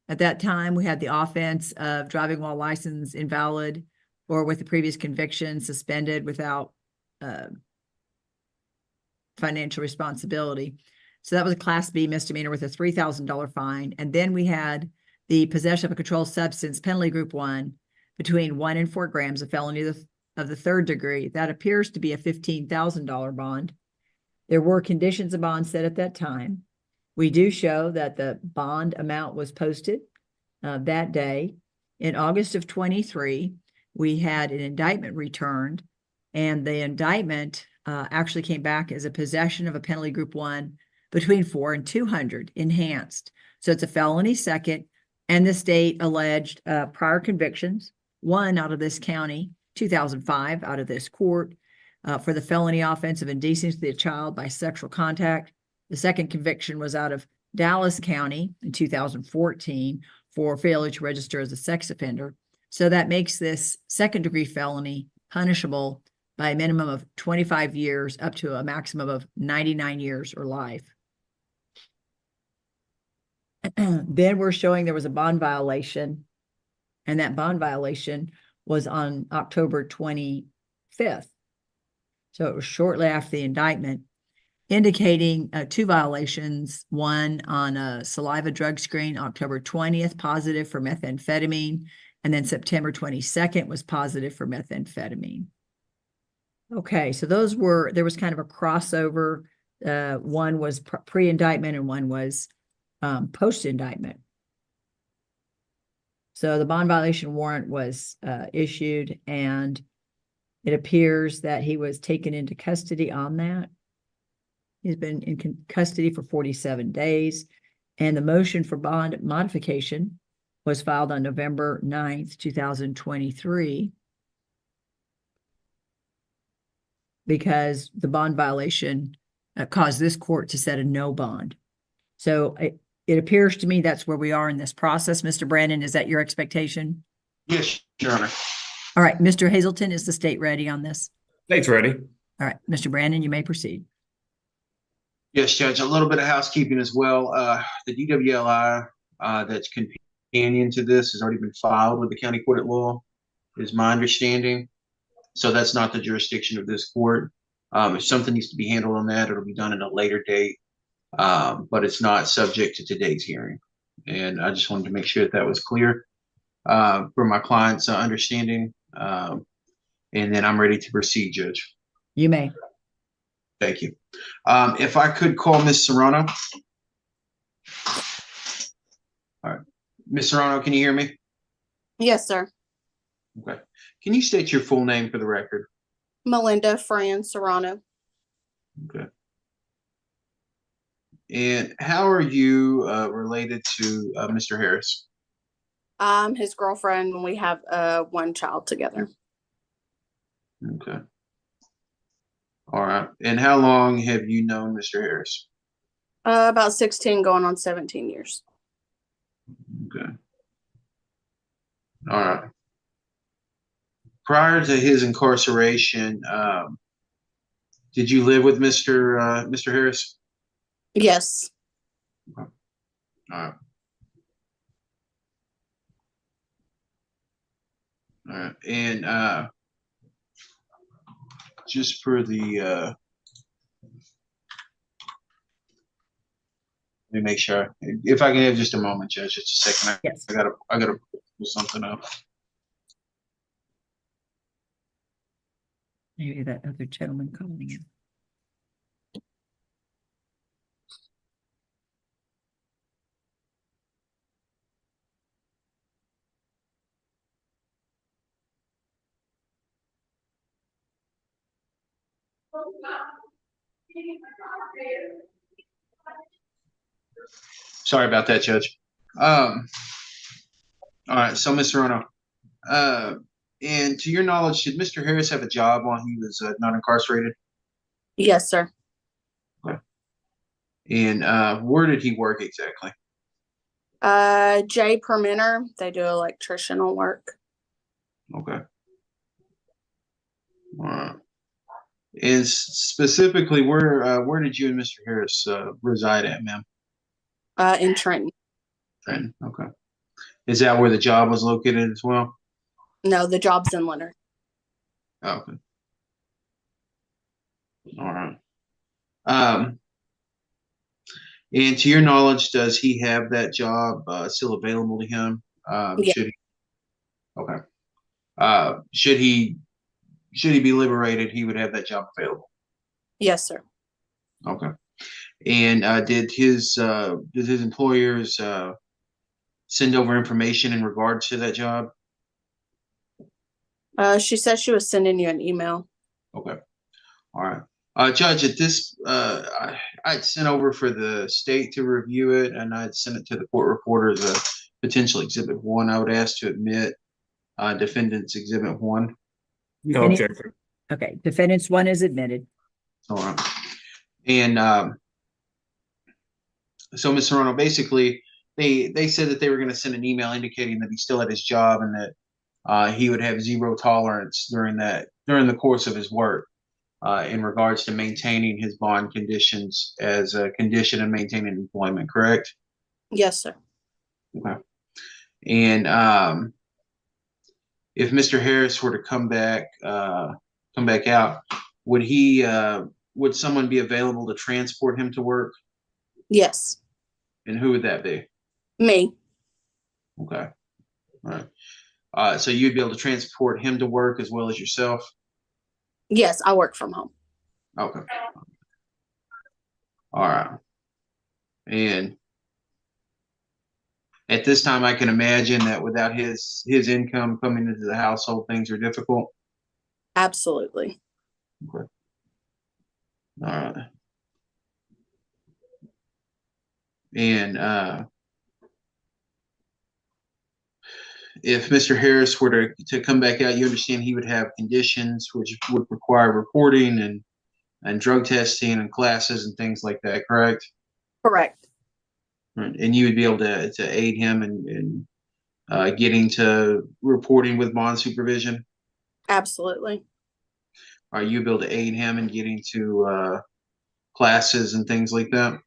At that time, we had the offense of driving while license invalid or with the previous conviction suspended without financial responsibility. So that was a Class B misdemeanor with a $3,000 fine. And then we had the possession of a controlled substance, penalty group 1, between 1 and 4 grams of felony of the 3rd degree. That appears to be a $15,000 bond. There were conditions of bond set at that time. We do show that the bond amount was posted that day. In August of 23, we had an indictment returned, and the indictment actually came back as a possession of a penalty group 1 between 4 and 200 enhanced. So it's a felony second, and the state alleged prior convictions, 1 out of this county, 2005 out of this court, for the felony offense of indecency to a child by sexual contact. The second conviction was out of Dallas County in 2014 for failure to register as a sex offender. So that makes this second-degree felony punishable by a minimum of 25 years up to a maximum of 99 years or life. Then we're showing there was a bond violation, and that bond violation was on October 25th. So it was shortly after the indictment, indicating 2 violations, one on a saliva drug screen, October 20th, positive for methamphetamine, and then September 22nd was positive for methamphetamine. Okay, so there was kind of a crossover. One was pre-indictment and one was post-indictment. So the bond violation warrant was issued, and It appears that he was taken into custody on that. He's been in custody for 47 days, and the motion for bond modification was filed on November 9th, 2023. Because the bond violation caused this court to set a no bond. So it appears to me that's where we are in this process. Mr. Brandon, is that your expectation? Yes, Your Honor. All right, Mr. Hazelton, is the state ready on this? State's ready. All right, Mr. Brandon, you may proceed. Yes, Judge, a little bit of housekeeping as well. The DWLI that's companion to this has already been filed with the county court at law, is my understanding. So that's not the jurisdiction of this court. If something needs to be handled on that, it'll be done at a later date. But it's not subject to today's hearing. And I just wanted to make sure that that was clear for my client's understanding. And then I'm ready to proceed, Judge. You may. Thank you. If I could call Ms. Serrano. All right. Ms. Serrano, can you hear me? Yes, sir. Okay. Can you state your full name for the record? Melinda Fran Serrano. Okay. And how are you related to Mr. Harris? I'm his girlfriend, and we have one child together. Okay. All right. And how long have you known Mr. Harris? About 16 going on 17 years. Okay. All right. Prior to his incarceration, did you live with Mr. Harris? Yes. Okay. All right. All right. And just for the let me make sure. If I can have just a moment, Judge, just a second. Yes. I gotta pull something up. Maybe that other gentleman calling in. Sorry about that, Judge. All right, so Ms. Serrano, and to your knowledge, did Mr. Harris have a job while he was not incarcerated? Yes, sir. Okay. And where did he work exactly? J Permenter. They do electricianal work. Okay. All right. And specifically, where did you and Mr. Harris reside at, ma'am? In Trenton. Trenton. Okay. Is that where the job was located as well? No, the job's in Leonard. Oh, okay. All right. And to your knowledge, does he have that job still available to him? Yeah. Should he? Okay. Should he be liberated, he would have that job available. Yes, sir. Okay. And did his employers send over information in regards to that job? She said she was sending you an email. Okay. All right. Judge, at this, I'd sent over for the state to review it, and I'd sent it to the court reporter as a potential exhibit 1. I would ask to admit defendant's exhibit 1. No objection. Okay, defendant's 1 is admitted. All right. And so, Ms. Serrano, basically, they said that they were going to send an email indicating that he's still at his job and that he would have zero tolerance during the course of his work in regards to maintaining his bond conditions as a condition of maintaining employment, correct? Yes, sir. Okay. And if Mr. Harris were to come back out, would someone be available to transport him to work? Yes. And who would that be? Me. Okay. All right. So you'd be able to transport him to work as well as yourself? Yes, I work from home. Okay. All right. And at this time, I can imagine that without his income coming into the household, things are difficult. Absolutely. Okay. All right. And if Mr. Harris were to come back out, you understand he would have conditions which would require reporting and drug testing and classes and things like that, correct? Correct. Right. And you would be able to aid him in getting to reporting with bond supervision? Absolutely. Are you able to aid him in getting to classes and things like that?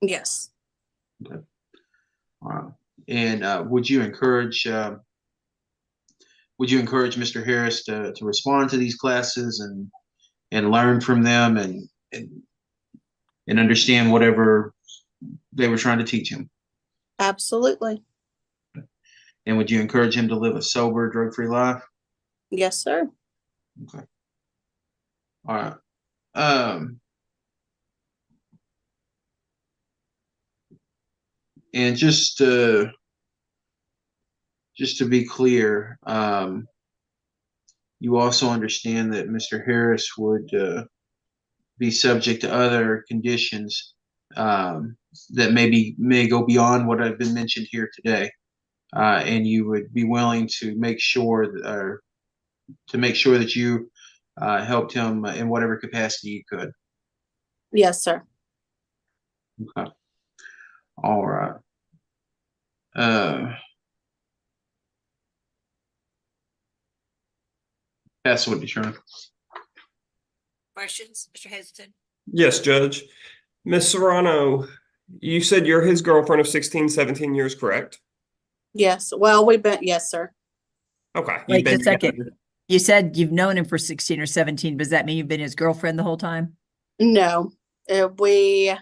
Yes. Okay. All right. And would you encourage Mr. Harris to respond to these classes and learn from them and understand whatever they were trying to teach him? Absolutely. And would you encourage him to live a sober, drug-free life? Yes, sir. Okay. All right. And just to be clear, you also understand that Mr. Harris would be subject to other conditions that may go beyond what I've been mentioned here today, and you would be willing to make sure that you helped him in whatever capacity you could. Yes, sir. Okay. All right. That's what you're trying. Questions, Mr. Hazelton? Yes, Judge. Miss Serrano, you said you're his girlfriend of 16, 17 years, correct? Yes. Well, yes, sir. Okay. Wait just a second. You said you've known him for 16 or 17. Does that mean you've been his girlfriend the whole time? No. We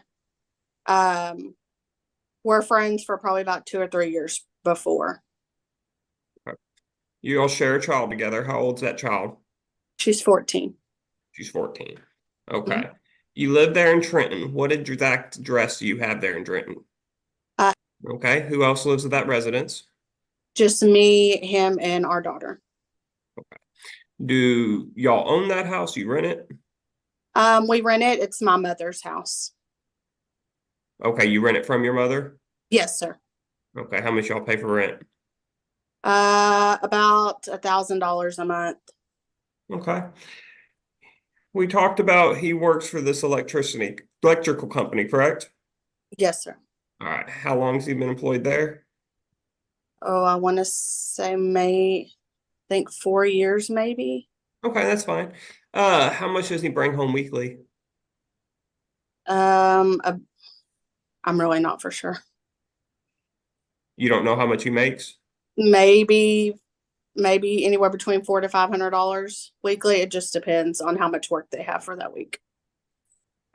were friends for probably about 2 or 3 years before. Okay. You all share a child together. How old's that child? She's 14. She's 14. Okay. You live there in Trenton. What exact address do you have there in Trenton? Okay. Who else lives at that residence? Just me, him, and our daughter. Okay. Do y'all own that house? You rent it? We rent it. It's my mother's house. Okay. You rent it from your mother? Yes, sir. Okay. How much y'all pay for rent? About $1,000 a month. Okay. We talked about he works for this electrical company, correct? Yes, sir. All right. How long has he been employed there? Oh, I want to say I think 4 years maybe. Okay, that's fine. How much does he bring home weekly? I'm really not for sure. You don't know how much he makes? Maybe anywhere between $400 to $500 weekly. It just depends on how much work they have for that week.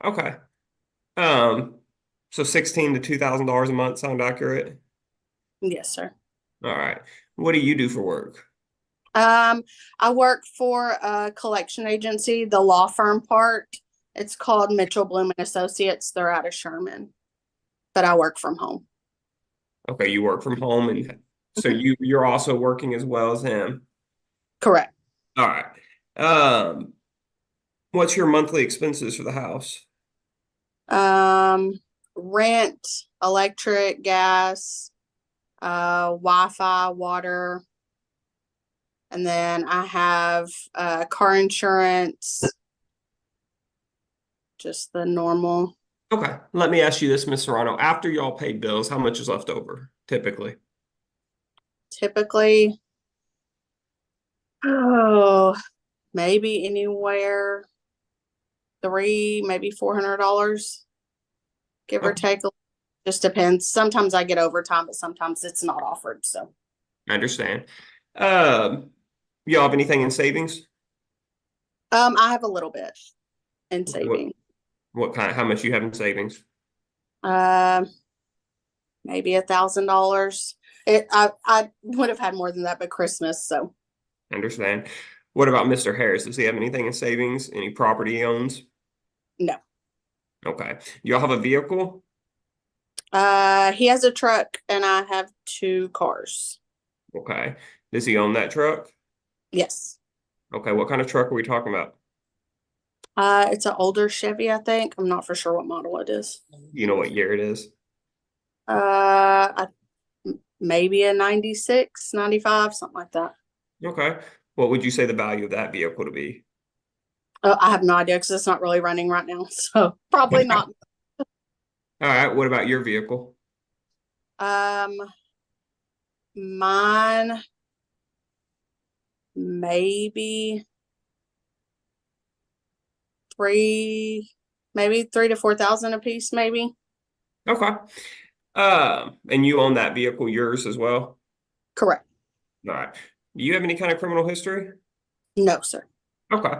Okay. So $1,600 to $2,000 a month sound accurate? Yes, sir. All right. What do you do for work? I work for a collection agency, the law firm part. It's called Mitchell Bloom and Associates. They're out of Sherman, but I work from home. Okay, you work from home, and so you're also working as well as him. Correct. All right. What's your monthly expenses for the house? Rent, electric, gas, Wi-Fi, water. And then I have car insurance, just the normal. Okay, let me ask you this, Miss Serrano. After y'all pay bills, how much is left over, typically? Typically, maybe anywhere maybe $400, give or take. Just depends. Sometimes I get overtime, but sometimes it's not offered. So I understand. Y'all have anything in savings? I have a little bit in savings. What kind? How much you have in savings? Maybe $1,000. I would have had more than that, but Christmas. So I understand. What about Mr. Harris? Does he have anything in savings? Any property he owns? No. Okay. Y'all have a vehicle? He has a truck and I have 2 cars. Okay. Does he own that truck? Yes. Okay, what kind of truck are we talking about? It's an older Chevy, I think. I'm not for sure what model it is. You know what year it is? Maybe a 96, 95, something like that. Okay. What would you say the value of that vehicle to be? I have no idea because it's not really running right now, so probably not. All right. What about your vehicle? Mine maybe maybe 3 to 4,000 a piece, maybe. Okay. And you own that vehicle, yours as well? Correct. All right. Do you have any kind of criminal history? No, sir. Okay.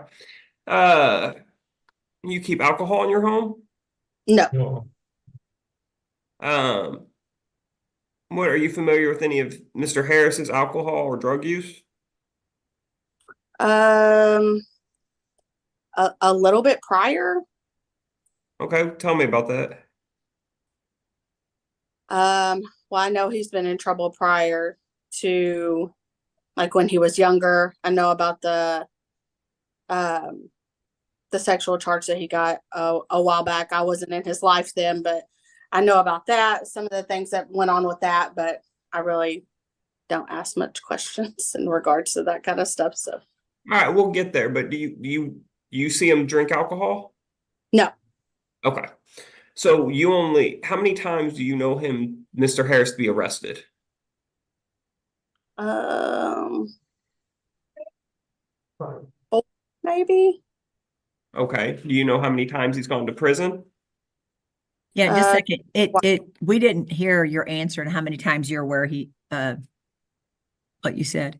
You keep alcohol in your home? No. What are you familiar with any of Mr. Harris's alcohol or drug use? A little bit prior. Okay, tell me about that. Well, I know he's been in trouble prior to, like, when he was younger. I know about the sexual charge that he got a while back. I wasn't in his life then, but I know about that, some of the things that went on with that, but I really don't ask much questions in regards to that kind of stuff. So, all right, we'll get there. But do you see him drink alcohol? No. Okay. So how many times do you know him, Mr. Harris, to be arrested? Maybe. Okay. Do you know how many times he's gone to prison? Yeah, just a second. We didn't hear your answer and how many times you're where he what you said.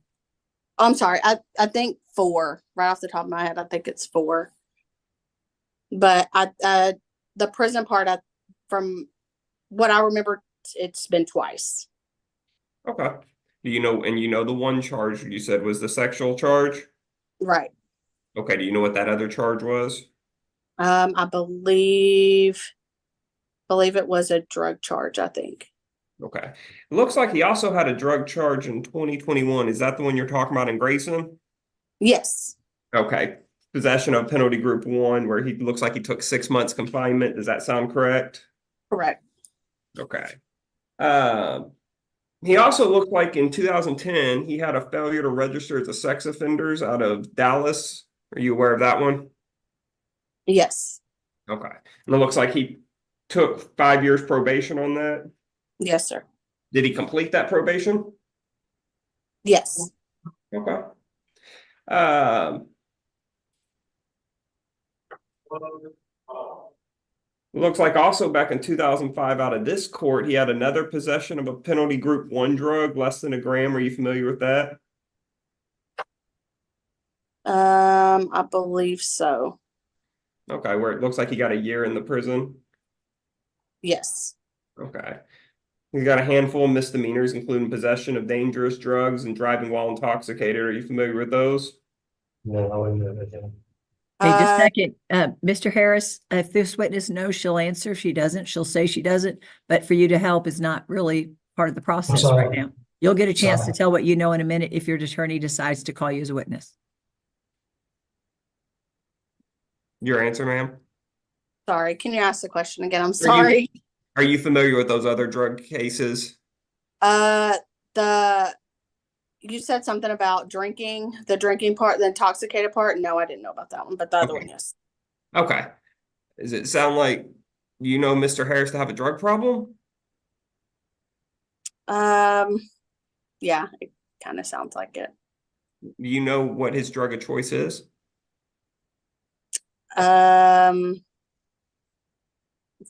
I'm sorry. I think 4, right off the top of my head. I think it's 4. But the prison part, from what I remember, it's been twice. Okay. Do you know the one charge you said was the sexual charge? Right. Okay. Do you know what that other charge was? I believe it was a drug charge, I think. Okay. It looks like he also had a drug charge in 2021. Is that the one you're talking about in Grayson? Yes. Okay. Possession of penalty group 1, where he looks like he took 6 months confinement. Does that sound correct? Correct. Okay. He also looked like in 2010, he had a failure to register as a sex offenders out of Dallas. Are you aware of that one? Yes. Okay. And it looks like he took 5 years probation on that. Yes, sir. Did he complete that probation? Yes. Okay. Looks like also back in 2005 out of this court, he had another possession of a penalty group 1 drug, less than a gram. Are you familiar with that? I believe so. Okay, where it looks like he got a year in the prison. Yes. Okay. He's got a handful of misdemeanors, including possession of dangerous drugs and driving while intoxicated. Are you familiar with those? No, I wouldn't know that. Hey, just a second. Mr. Harris, if this witness knows, she'll answer. If she doesn't, she'll say she doesn't. But for you to help is not really part of the process right now. You'll get a chance to tell what you know in a minute if your attorney decides to call you as a witness. Your answer, ma'am? Sorry, can you ask the question again? I'm sorry. Are you familiar with those other drug cases? You said something about drinking, the drinking part, the intoxicated part. No, I didn't know about that one, but the other one, yes. Okay. Does it sound like you know Mr. Harris to have a drug problem? Yeah, it kind of sounds like it. Do you know what his drug of choice is?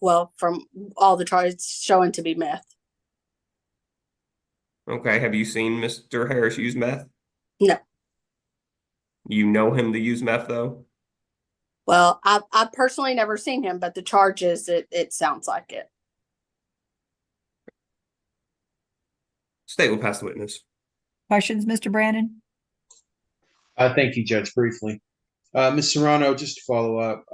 Well, from all the charges showing to be meth. Okay. Have you seen Mr. Harris use meth? No. You know him to use meth, though? Well, I've personally never seen him, but the charges, it sounds like it. State will pass the witness. Questions, Mr. Brandon? Thank you, Judge. Briefly. Ms. Serrano, just to follow up,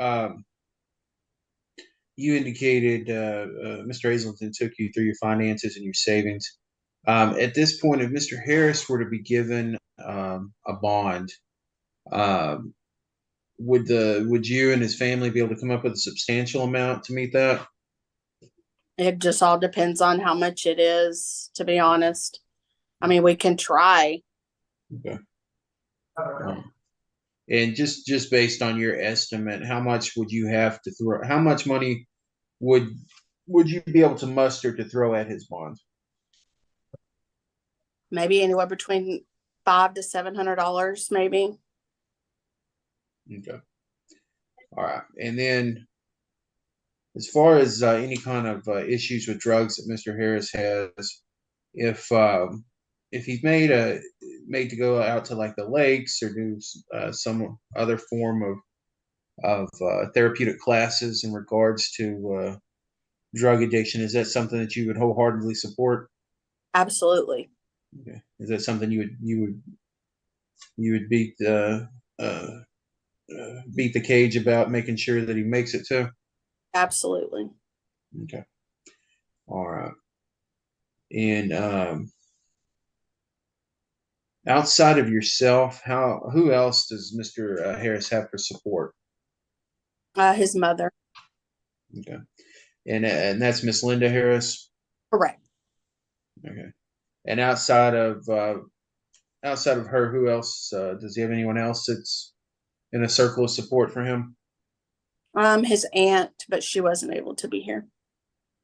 you indicated Mr. Hazelton took you through your finances and your savings. At this point, if Mr. Harris were to be given a bond, Would you and his family be able to come up with a substantial amount to meet that? It just all depends on how much it is, to be honest. I mean, we can try. Okay. And just based on your estimate, how much would you have to throw? How much money would you be able to muster to throw at his bond? Maybe anywhere between $500 to $700, maybe. Okay. All right. And then as far as any kind of issues with drugs that Mr. Harris has, if he's made to go out to like the lakes or do some other form of therapeutic classes in regards to drug addiction, is that something that you would wholeheartedly support? Absolutely. Okay. Is that something you would beat the cage about making sure that he makes it to? Absolutely. Okay. All right. And outside of yourself, who else does Mr. Harris have for support? His mother. Okay. And that's Miss Linda Harris? Correct. Okay. And outside of her, who else does he have anyone else that's in a circle of support for him? His aunt, but she wasn't able to be here.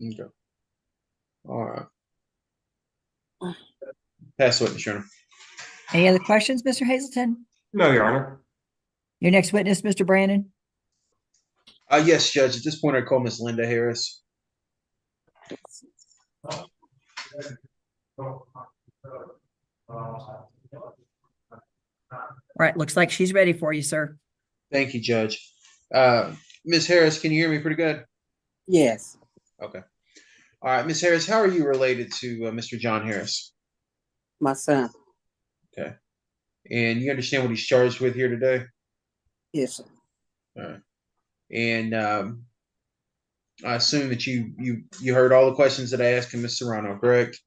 Okay. All right. Pass the witness, Your Honor. Any other questions, Mr. Hazelton? No, Your Honor. Your next witness, Mr. Brandon? Yes, Judge. At this point, I call Miss Linda Harris. Right, looks like she's ready for you, sir. Thank you, Judge. Ms. Harris, can you hear me pretty good? Yes, Okay. All right, Ms. Harris, how are you related to Mr. John Harris? my son. Okay. And you understand what he's charged with here today? Yes, sir. All right. And I assume that you heard all the questions that I asked him, Ms. Serrano, correct?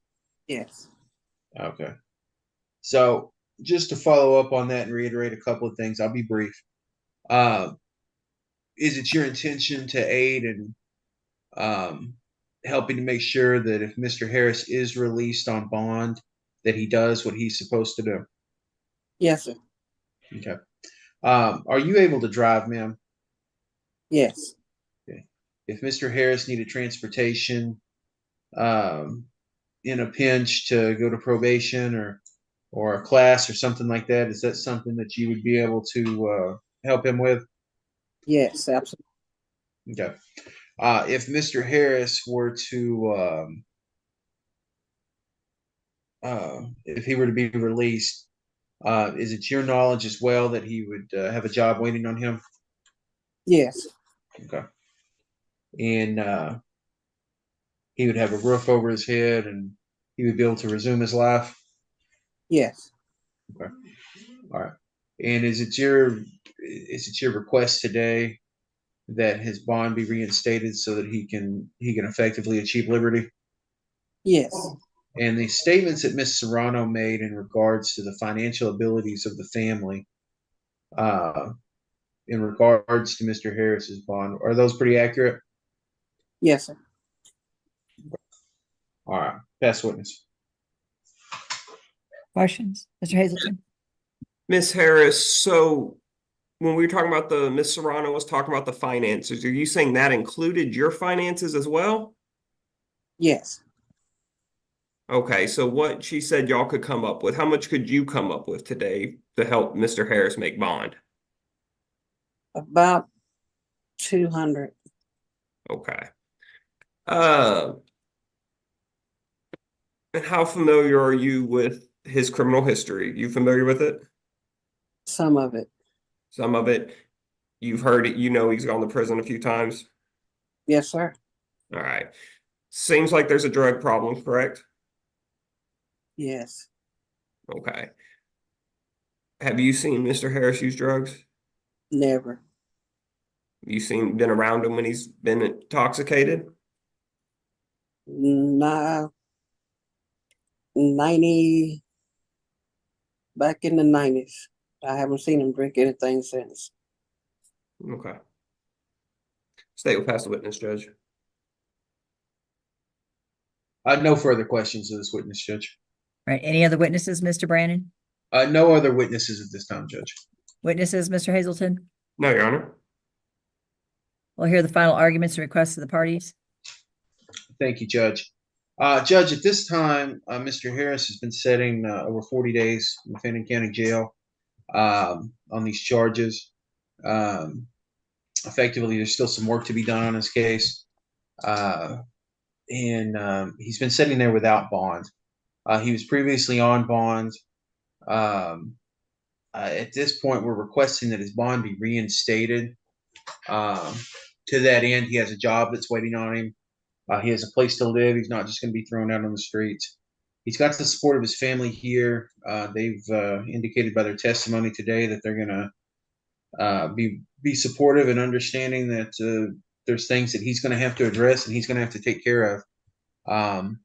Yes. Okay. So just to follow up on that and reiterate a couple of things, I'll be brief. Is it your intention to aid in helping to make sure that if Mr. Harris is released on bond, that he does what he's supposed to do? Yes, sir. Okay. Are you able to drive, ma'am? Yes. Okay. If Mr. Harris needed transportation in a pinch to go to probation or a class or something like that, is that something that you would be able to help him with? Yes, absolutely. Okay. If Mr. Harris were to if he were to be released, is it your knowledge as well that he would have a job waiting on him? Yes. Okay. And he would have a roof over his head and he would be able to resume his life? Yes. Okay. All right. And is it your request today that his bond be reinstated so that he can effectively achieve liberty? Yes. And the statements that Ms. Serrano made in regards to the financial abilities of the family, in regards to Mr. Harris's bond, are those pretty accurate? Yes, sir. All right. Pass witness. Questions, Mr. Hazelton? Miss Harris, so when we were talking about Miss Serrano was talking about the finances, are you saying that included your finances as well? Yes. Okay, so what she said y'all could come up with, how much could you come up with today to help Mr. Harris make bond? About 200. Okay. And how familiar are you with his criminal history? You familiar with it? Some of it. Some of it. You've heard it, you know he's gone to prison a few times? Yes, sir. All right. Seems like there's a drug problem, correct? Yes. Okay. Have you seen Mr. Harris use drugs? Never. Been around him when he's been intoxicated? Nah. 90. Back in the 90s. I haven't seen him drink anything since. Okay. State will pass the witness, Judge. No further questions of this witness, Judge. Right, any other witnesses, Mr. Brandon? No other witnesses at this time, Judge. Witnesses, Mr. Hazelton? No, Your Honor. We'll hear the final arguments and requests of the parties. Thank you, Judge. Judge, at this time, Mr. Harris has been sitting over 40 days in Defendant County Jail on these charges. Effectively, there's still some work to be done on his case. And he's been sitting there without bond. He was previously on bond. At this point, we're requesting that his bond be reinstated. To that end, he has a job that's waiting on him. He has a place to live. He's not just going to be thrown out on the streets. He's got the support of his family here. They've indicated by their testimony today that they're going to be supportive and understanding that there's things that he's going to have to address and he's going to have to take care of.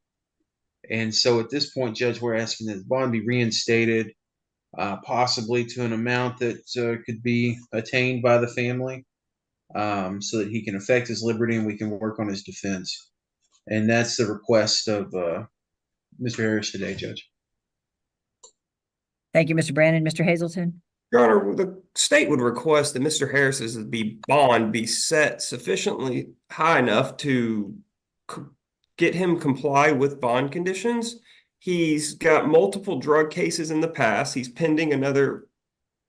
And so at this point, Judge, we're asking that the bond be reinstated, possibly to an amount that could be attained by the family, so that he can affect his liberty and we can work on his defense. And that's the request of Mr. Harris today, Judge. Thank you, Mr. Brandon. Mr. Hazelton? Your Honor, the state would request that Mr. Harris's bond be set sufficiently high enough to get him comply with bond conditions. He's got multiple drug cases in the past. He's pending another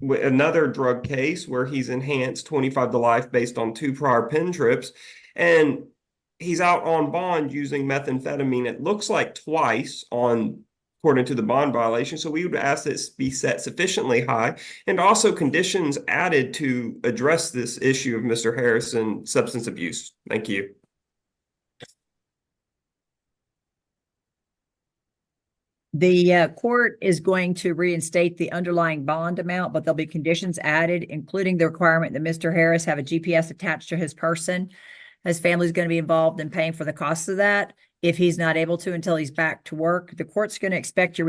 drug case where he's enhanced 25 to life based on 2 prior pen trips. And he's out on bond using methamphetamine, it looks like twice according to the bond violation. So we would ask this be set sufficiently high, and also conditions added to address this issue of Mr. Harris and substance abuse. Thank you. The court is going to reinstate the underlying bond amount, but there'll be conditions added, including the requirement that Mr. Harris have a GPS attached to his person. His family is going to be involved in paying for the costs of that if he's not able to until he's back to work. The court's going to expect you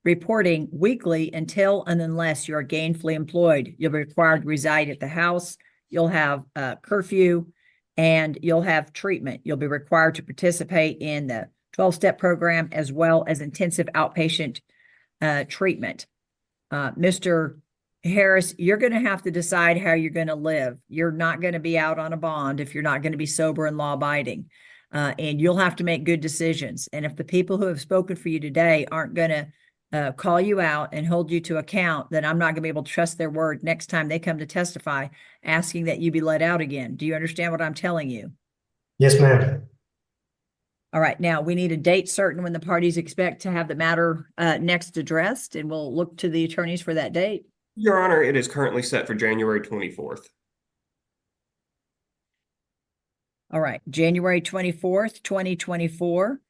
reporting weekly until and unless you are gainfully employed. You'll be required to reside at the house. You'll have curfew, and you'll have treatment. You'll be required to participate in the 12-step program as well as intensive outpatient treatment. Mr. Harris, you're going to have to decide how you're going to live. You're not going to be out on a bond if you're not going to be sober and law-abiding. And you'll have to make good decisions. And if the people who have spoken for you today aren't going to call you out and hold you to account, then I'm not going to be able to trust their word next time they come to testify, asking that you be let out again. Do you understand what I'm telling you? Yes, ma'am. All right. Now, we need a date certain when the parties expect to have the matter next addressed, and we'll look to the attorneys for that date. Your Honor, it is currently set for January 24th. All right, January 24th, 2024.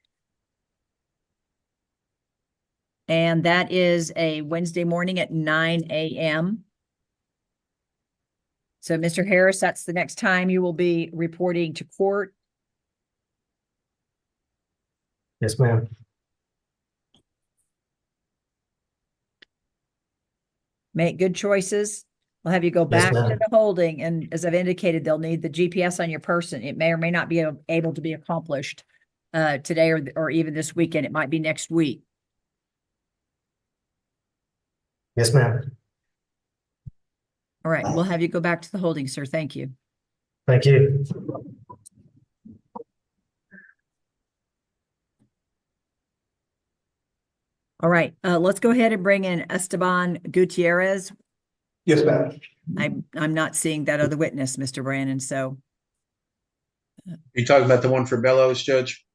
And that is a Wednesday morning at 9 a.m. So, Mr. Harris, that's the next time you will be reporting to court. Yes, ma'am. Make good choices. We'll have you go back to the holding. And as I've indicated, they'll need the GPS on your person. It may or may not be able to be accomplished today or even this weekend. It might be next week. Yes, ma'am. All right. We'll have you go back to the holding, sir. Thank you. Thank you. All right. Let's go ahead and bring in Esteban Gutierrez. Yes, ma'am. I'm not seeing that other witness, Mr. Brandon, so. You talking about the one for Bellows, Judge?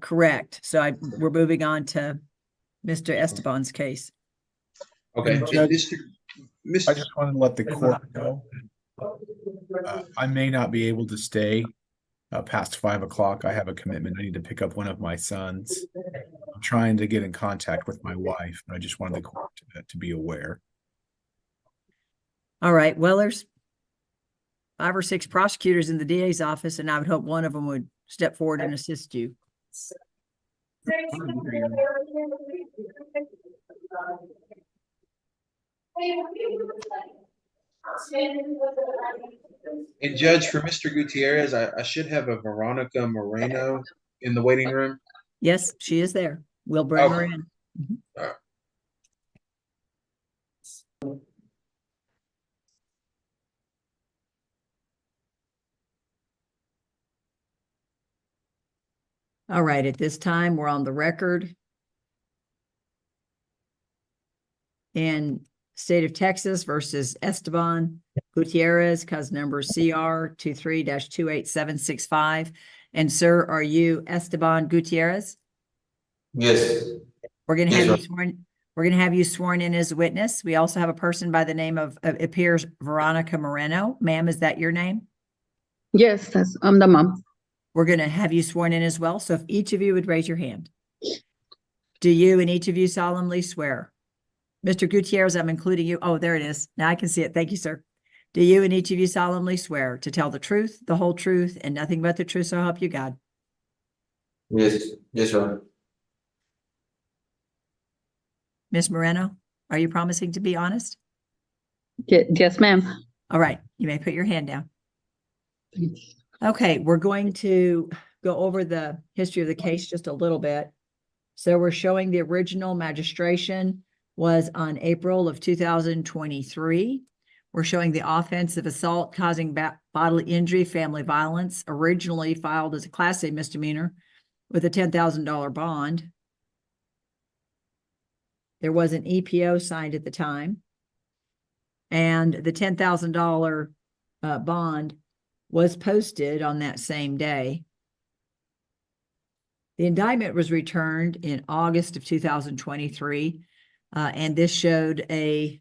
Correct. So we're moving on to Mr. Esteban's case. Okay. Judge, I just wanted to let the court know. I may not be able to stay past 5 o'clock. I have a commitment. I need to pick up one of my sons. I'm trying to get in contact with my wife, but I just wanted the court to be aware. All right. Well, there's 5 or 6 prosecutors in the DA's office, and I would hope one of them would step forward and assist you. And Judge, for Mr. Gutierrez, I should have a Veronica Moreno in the waiting room. Yes, she is there. We'll bring her Okay. in. Mhm. All right. All right, at this time, we're on the record. In State of Texas versus Esteban Gutierrez, cause number CR 23-28765. And sir, are you Esteban Gutierrez? Yes. We're gonna Yes, have you ma'am. sworn. We're gonna have you sworn in as a witness. We also have a person by the name of appears Veronica Moreno. Ma'am, is that your name? Yes, I'm the mom. We're gonna have you sworn in as well. So if each of you would raise your hand. Do you and each of you solemnly swear? Mr. Gutierrez, I'm including you. Oh, there it is. Now I can see it. Thank you, sir. Do you and each of you solemnly swear to tell the truth, the whole truth, and nothing but the truth, so help you God? Yes, yes, sir. Ms. Moreno, are you promising to be honest? Yes, ma'am. All right, you may put your hand down. Okay, we're going to go over the history of the case just a little bit. So we're showing the original magistration was on April of 2023. We're showing the offense of assault causing bodily injury, family violence, originally filed as a Class A misdemeanor with a $10,000 bond. There was an EPO signed at the time. And the $10,000 bond was posted on that same day. The indictment was returned in August of 2023, and this showed a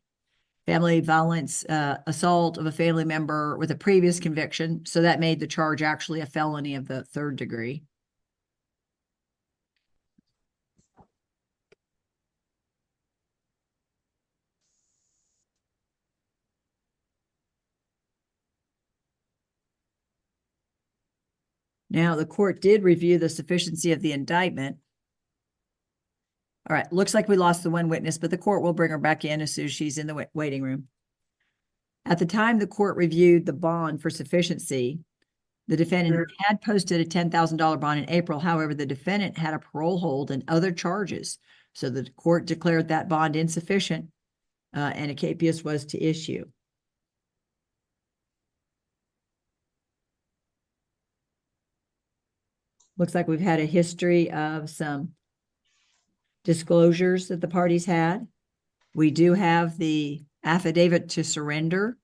family violence assault of a family member with a previous conviction. So that made the charge actually a felony of the 3rd degree. Now, the court did review the sufficiency of the indictment. All right, looks like we lost the one witness, but the court will bring her back in as soon as she's in the waiting room. At the time the court reviewed the bond for sufficiency, the defendant had posted a $10,000 bond in April. However, the defendant had a parole hold and other charges. So the court declared that bond insufficient and a capias was to issue. Looks like we've had a history of some disclosures that the parties had. We do have the affidavit to surrender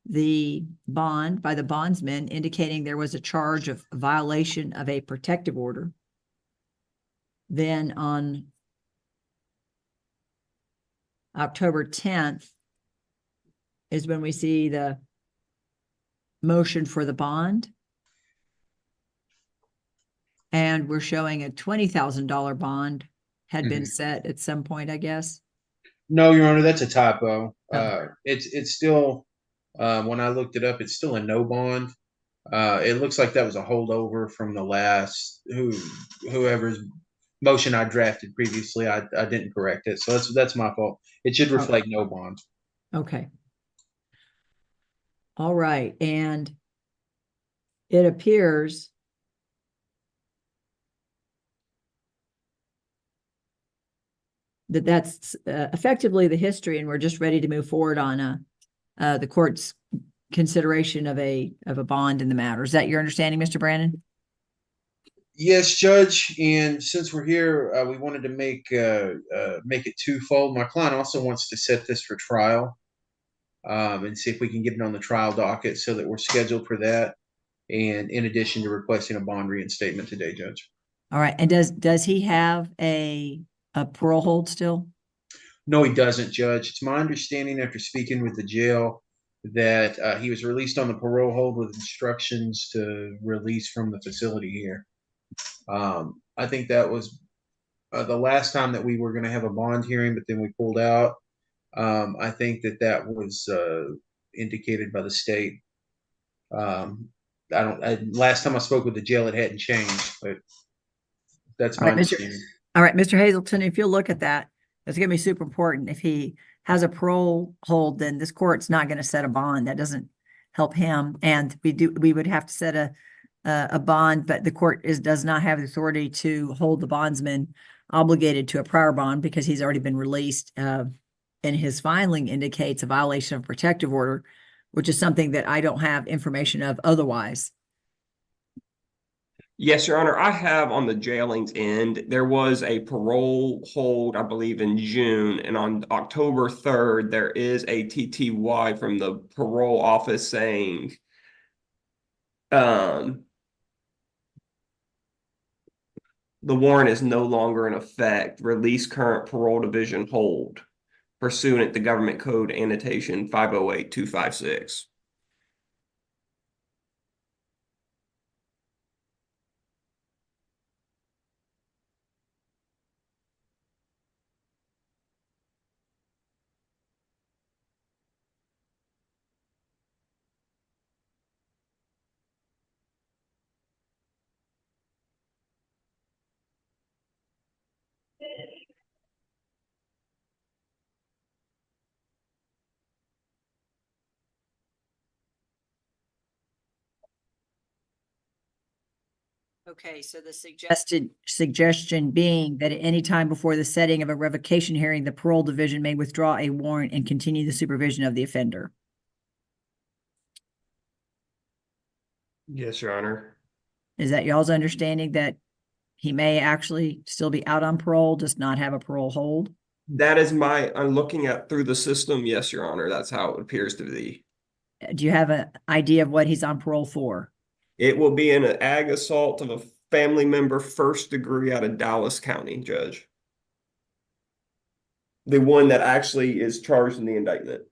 the bond by the bondsman indicating there was a charge of violation of a protective order. Then on October 10th is when we see the motion for the bond. And we're showing a $20,000 bond had been set at some point, I guess. No, Your Honor, that's a typo. It's still, when I looked it up, it's still a no bond. It looks like that was a holdover from the last whoever's motion I drafted previously. I didn't correct it, so that's my fault. It should reflect no bond. Okay. All right, and it appears that that's effectively the history, and we're just ready to move forward on the court's consideration of a bond in the matter. Is that your understanding, Mr. Brandon? Yes, Judge. And since we're here, we wanted to make it twofold. My client also wants to set this for trial, and see if we can get it on the trial docket so that we're scheduled for that. And in addition to requesting a bond reinstatement today, Judge. All right. And does he have a parole hold still? No, he doesn't, Judge. It's my understanding after speaking with the jail that he was released on the parole hold with instructions to release from the facility here. I think that was the last time that we were going to have a bond hearing, but then we pulled out. I think that was indicated by the state. Last time I spoke with the jail, it hadn't changed, but that's my understanding. All right, Mr. Hazelton, if you'll look at that, it's going to be super important. If he has a parole hold, then this court's not going to set a bond. That doesn't help him. And we would have to set a bond, but the court does not have the authority to hold the bondsman obligated to a prior bond because he's already been released. And his filing indicates a violation of protective order, which is something that I don't have information of otherwise. Yes, Your Honor. I have on the jailing's end, there was a parole hold, I believe, in June, and on October 3rd, there is a TTY from the parole office saying, the warrant is no longer in effect. Release current parole division hold pursuant to government code annotation 508256. Okay, so the suggestion being that at any time before the setting of a revocation hearing, the parole division may withdraw a warrant and continue the supervision of the offender. Yes, Your Honor. Is that y'all's understanding that he may actually still be out on parole, just not have a parole hold? That is I'm looking at through the system. Yes, Your Honor. That's how it appears to be. Do you have an idea of what he's on parole for? It will be an ag assault of a family member, first degree, out of Dallas County, Judge. The one that actually is charged in the indictment.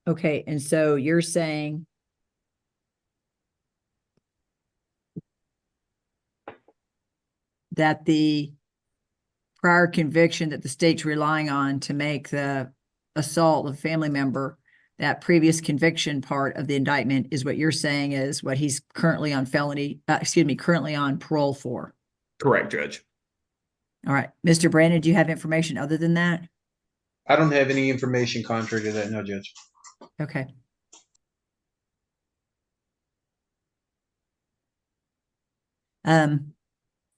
Okay, and so you're saying that the prior conviction that the state's relying on to make the assault of a family member, that previous conviction part of the indictment is what you're saying is what he's currently on currently on parole for. Correct, Judge. All right. Mr. Brandon, do you have information other than that? I don't have any information contrary to that, no, Judge. Okay.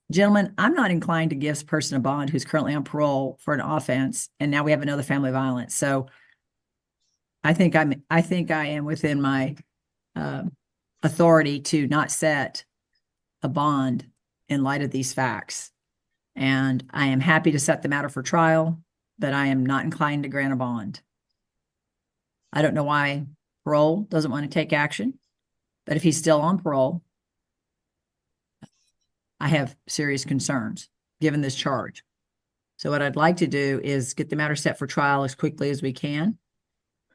Gentlemen, I'm not inclined to give this person a bond who's currently on parole for an offense, and now we have another family violence. So I think I am within my authority to not set a bond in light of these facts. And I am happy to set the matter for trial, but I am not inclined to grant a bond. I don't know why parole doesn't want to take action, but if he's still on parole, I have serious concerns given this charge. So what I'd like to do is get the matter set for trial as quickly as we can.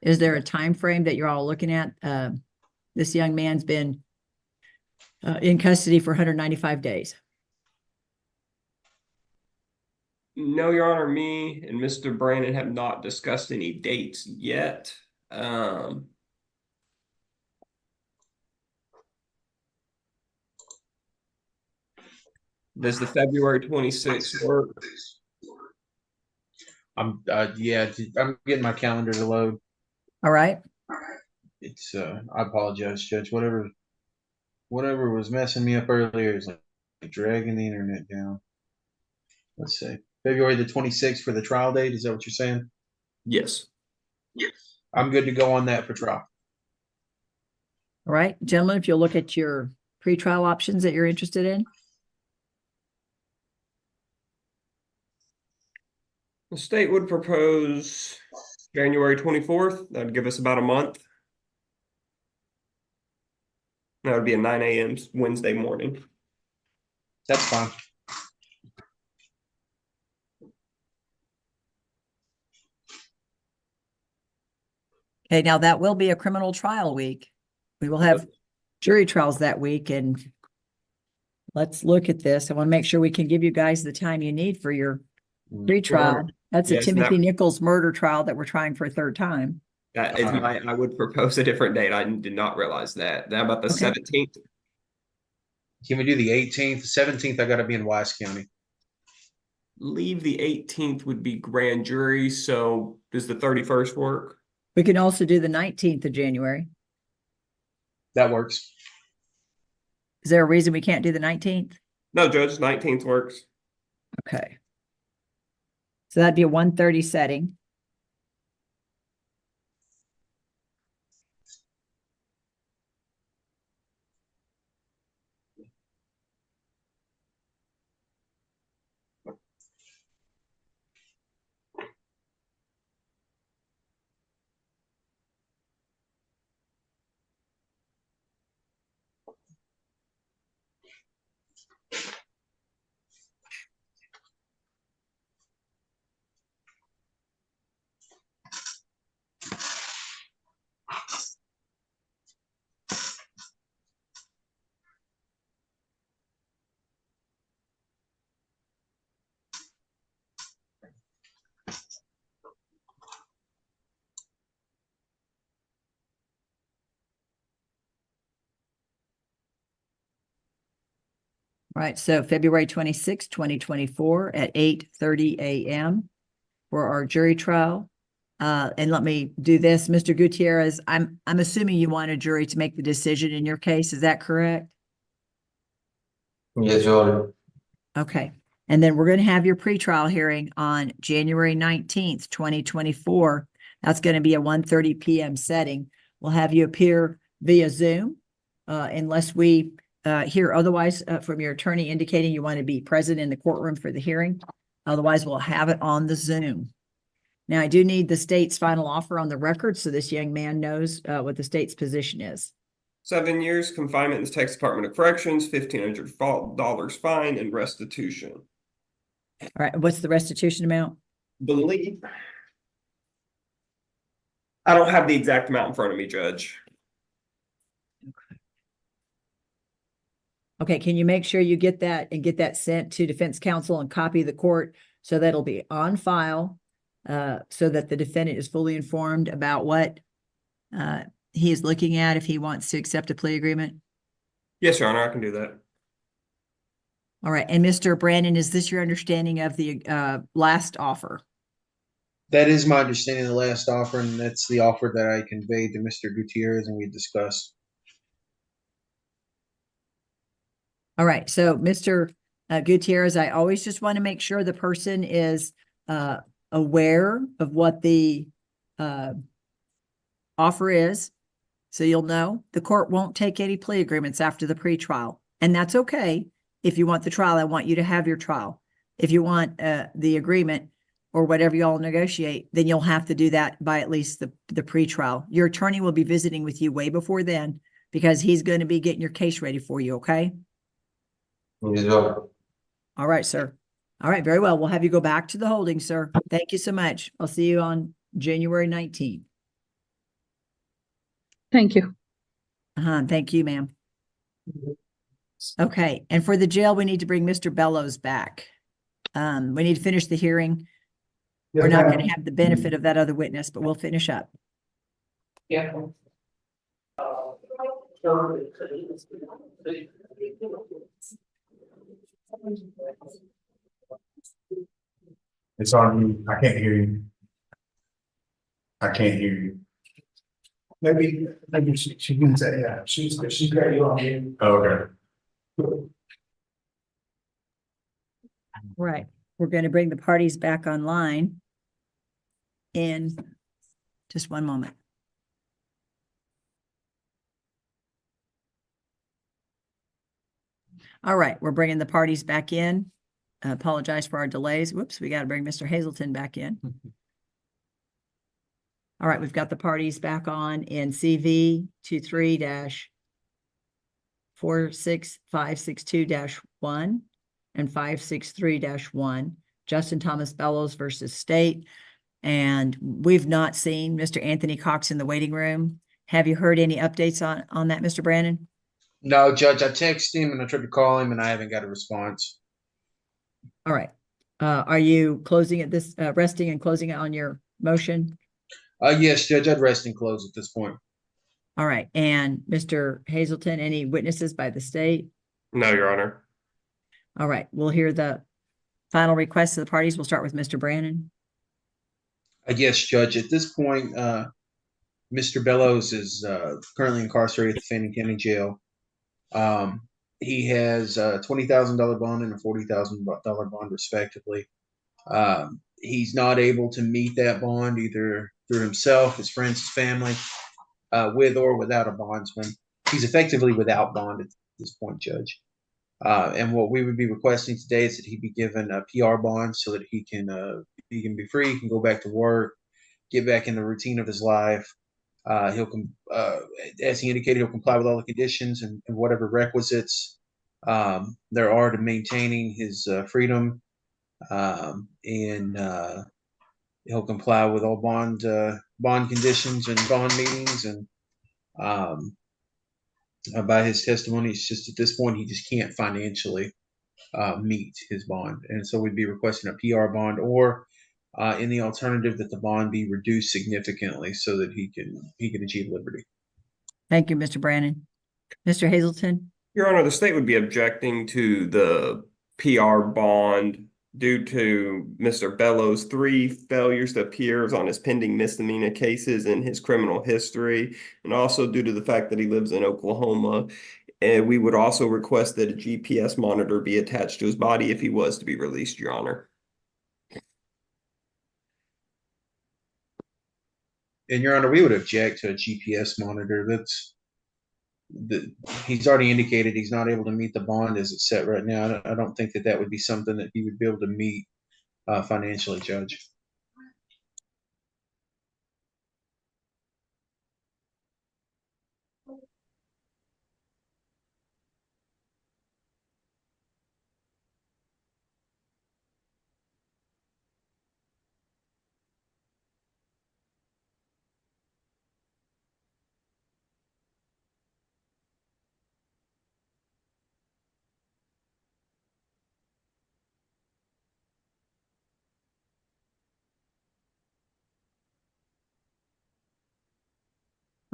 Is there a time frame that you're all looking at? This young man's been in custody for 195 days. No, Your Honor, me and Mr. Brandon have not discussed any dates yet. Does the February 26th work? I'm getting my calendar to load. All right. It's I apologize, Judge. Whatever was messing me up earlier is like dragging the internet down. Let's see. February the 26th for the trial date. Is that what you're saying? Yes. Yes. I'm good to go on that for trial. All right, gentlemen, if you'll look at your pretrial options that you're interested in. The state would propose January 24th. That'd give us about a month. That would be a 9 a.m. Wednesday morning. That's fine. Okay, now that will be a criminal trial week. We will have jury trials that week, and let's look at this. I want to make sure we can give you guys the time you need for your pretrial. That's a Timothy Nichols murder trial that we're trying for a third time. That is I would propose a different date. I did not realize that. How about the 17th? Can we do the 18th? 17th, I gotta be in Wise County. Leave the 18th would be grand jury, so does the 31st work? We can also do the 19th of January. That works. Is there a reason we can't do the 19th? No, Judge, 19th works. Okay. So that'd be a 1:30 setting. Right, so February 26, 2024 at 8:30 a.m. for our jury trial. And let me do this, Mr. Gutierrez, I'm assuming you want a jury to make the decision in your case, is that correct? Yes, Your Honor. Okay, and then we're going to have your pretrial hearing on January 19th, 2024. That's going to be a 1:30 p.m. setting. We'll have you appear via Zoom, unless we hear otherwise from your attorney indicating you want to be present in the courtroom for the hearing. Otherwise, we'll have it on the Zoom. Now, I do need the state's final offer on the record so this young man knows what the state's position is. 7 years confinement in the Texas Department of Corrections, $1,500 fine and restitution. All right, what's the restitution amount? Believe. I don't have the exact amount in front of me, Judge. Okay, can you make sure you get that and get that sent to defense counsel and copy the court so that'll be on file, so that the defendant is fully informed about what he is looking at if he wants to accept a plea agreement? Yes, Your Honor, I can do that. All right, and Mr. Brandon, is this your understanding of the last offer? That is my understanding of the last offer, and that's the offer that I conveyed to Mr. Gutierrez and we discussed. All right, so Mr. Gutierrez, I always just want to make sure the person is aware of what the offer is. So you'll know the court won't take any plea agreements after the pretrial. And that's okay. If you want the trial, I want you to have your trial. If you want the agreement or whatever you all negotiate, then you'll have to do that by at least the pretrial. Your attorney will be visiting with you way before then because he's going to be getting your case ready for you, okay? Yes, Your Honor. All right, sir. All right, very well. We'll have you go back to the holding, sir. Thank you so much. I'll see you on January 19th. Thank you. Thank you, ma'am. Okay, and for the jail, we need to bring Mr. Bellows back. We need to finish the hearing. We're not going to have the benefit of that other witness, but we'll finish up. Yeah. It's on you. I can't hear you. I can't hear you. Maybe she can say, yeah, she's got you on mute. Okay. Right. We're going to bring the parties back online in just one moment. All right, we're bringing the parties back in. I apologize for our delays. Whoops, we got to bring Mr. Hazelton back in. All right, we've got the parties back on in CV 23-46562-1 and 563-1, Justin Thomas Bellows versus State. And we've not seen Mr. Anthony Cox in the waiting room. Have you heard any updates on that, Mr. Brandon? No, Judge, I texted him and I tried to call him and I haven't got a response. All right. Are you closing at this, resting and closing it on your motion? Yes, Judge, I'd rest and close at this point. All right. And Mr. Hazelton, any witnesses by the state? No, Your Honor. All right, we'll hear the final requests of the parties. We'll start with Mr. Brannon. Yes, Judge, at this point, Mr. Bellows is currently incarcerated at the Fannin County Jail. He has a $20,000 bond and a $40,000 bond respectively. He's not able to meet that bond either through himself, his friends, his family, with or without a bondsman. He's effectively without bond at this point, Judge. And what we would be requesting today is that he be given a PR bond so that he can be free, he can go back to work, get back in the routine of his life. As he indicated, he'll comply with all the conditions and whatever requisites there are to maintaining his freedom, and he'll comply with all bond conditions and bond meetings. And by his testimony, it's just at this point he just can't financially meet his bond, and so we'd be requesting a PR bond, or in the alternative that the bond be reduced significantly so that he can achieve liberty. Thank you, Mr. Brannon. Mr. Hazelton? Your Honor, the state would be objecting to the PR bond due to Mr. Bellows' 3 failures to appear on his pending misdemeanor cases in his criminal history, and also due to the fact that he lives in Oklahoma. And we would also request that a GPS monitor be attached to his body if he was to be released, Your Honor. And Your Honor, we would object to a GPS monitor. He's already indicated he's not able to meet the bond as it's set right now. I don't think that would be something that he would be able to meet financially, Judge.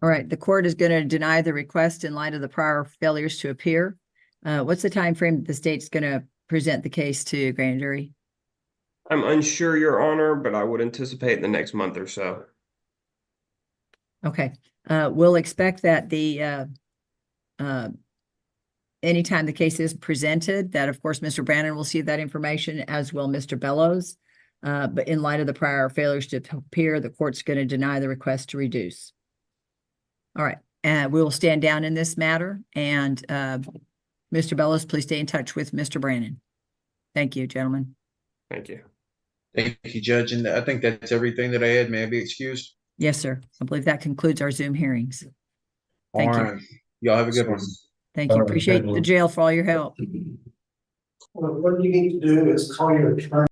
All right, the court is going to deny the request in light of the prior failures to appear. What's the time frame that the state's going to present the case to grand jury? I'm unsure, Your Honor, but I would anticipate in the next month or so. Okay, we'll expect that anytime the case is presented, that of course, Mr. Brannon will see that information, as will Mr. Bellows. But in light of the prior failures to appear, the court's going to deny the request to reduce. All right, and we will stand down in this matter. And Mr. Bellows, please stay in touch with Mr. Brannon. Thank you, gentlemen. Thank you. Thank you, Judge. And I think that's everything that I had. May I be excused? Yes, sir. I believe that concludes our Zoom hearings. Thank you. All right. Y'all have a good one. Thank you. Appreciate the jail for all your help. What you need to do is call your attorney.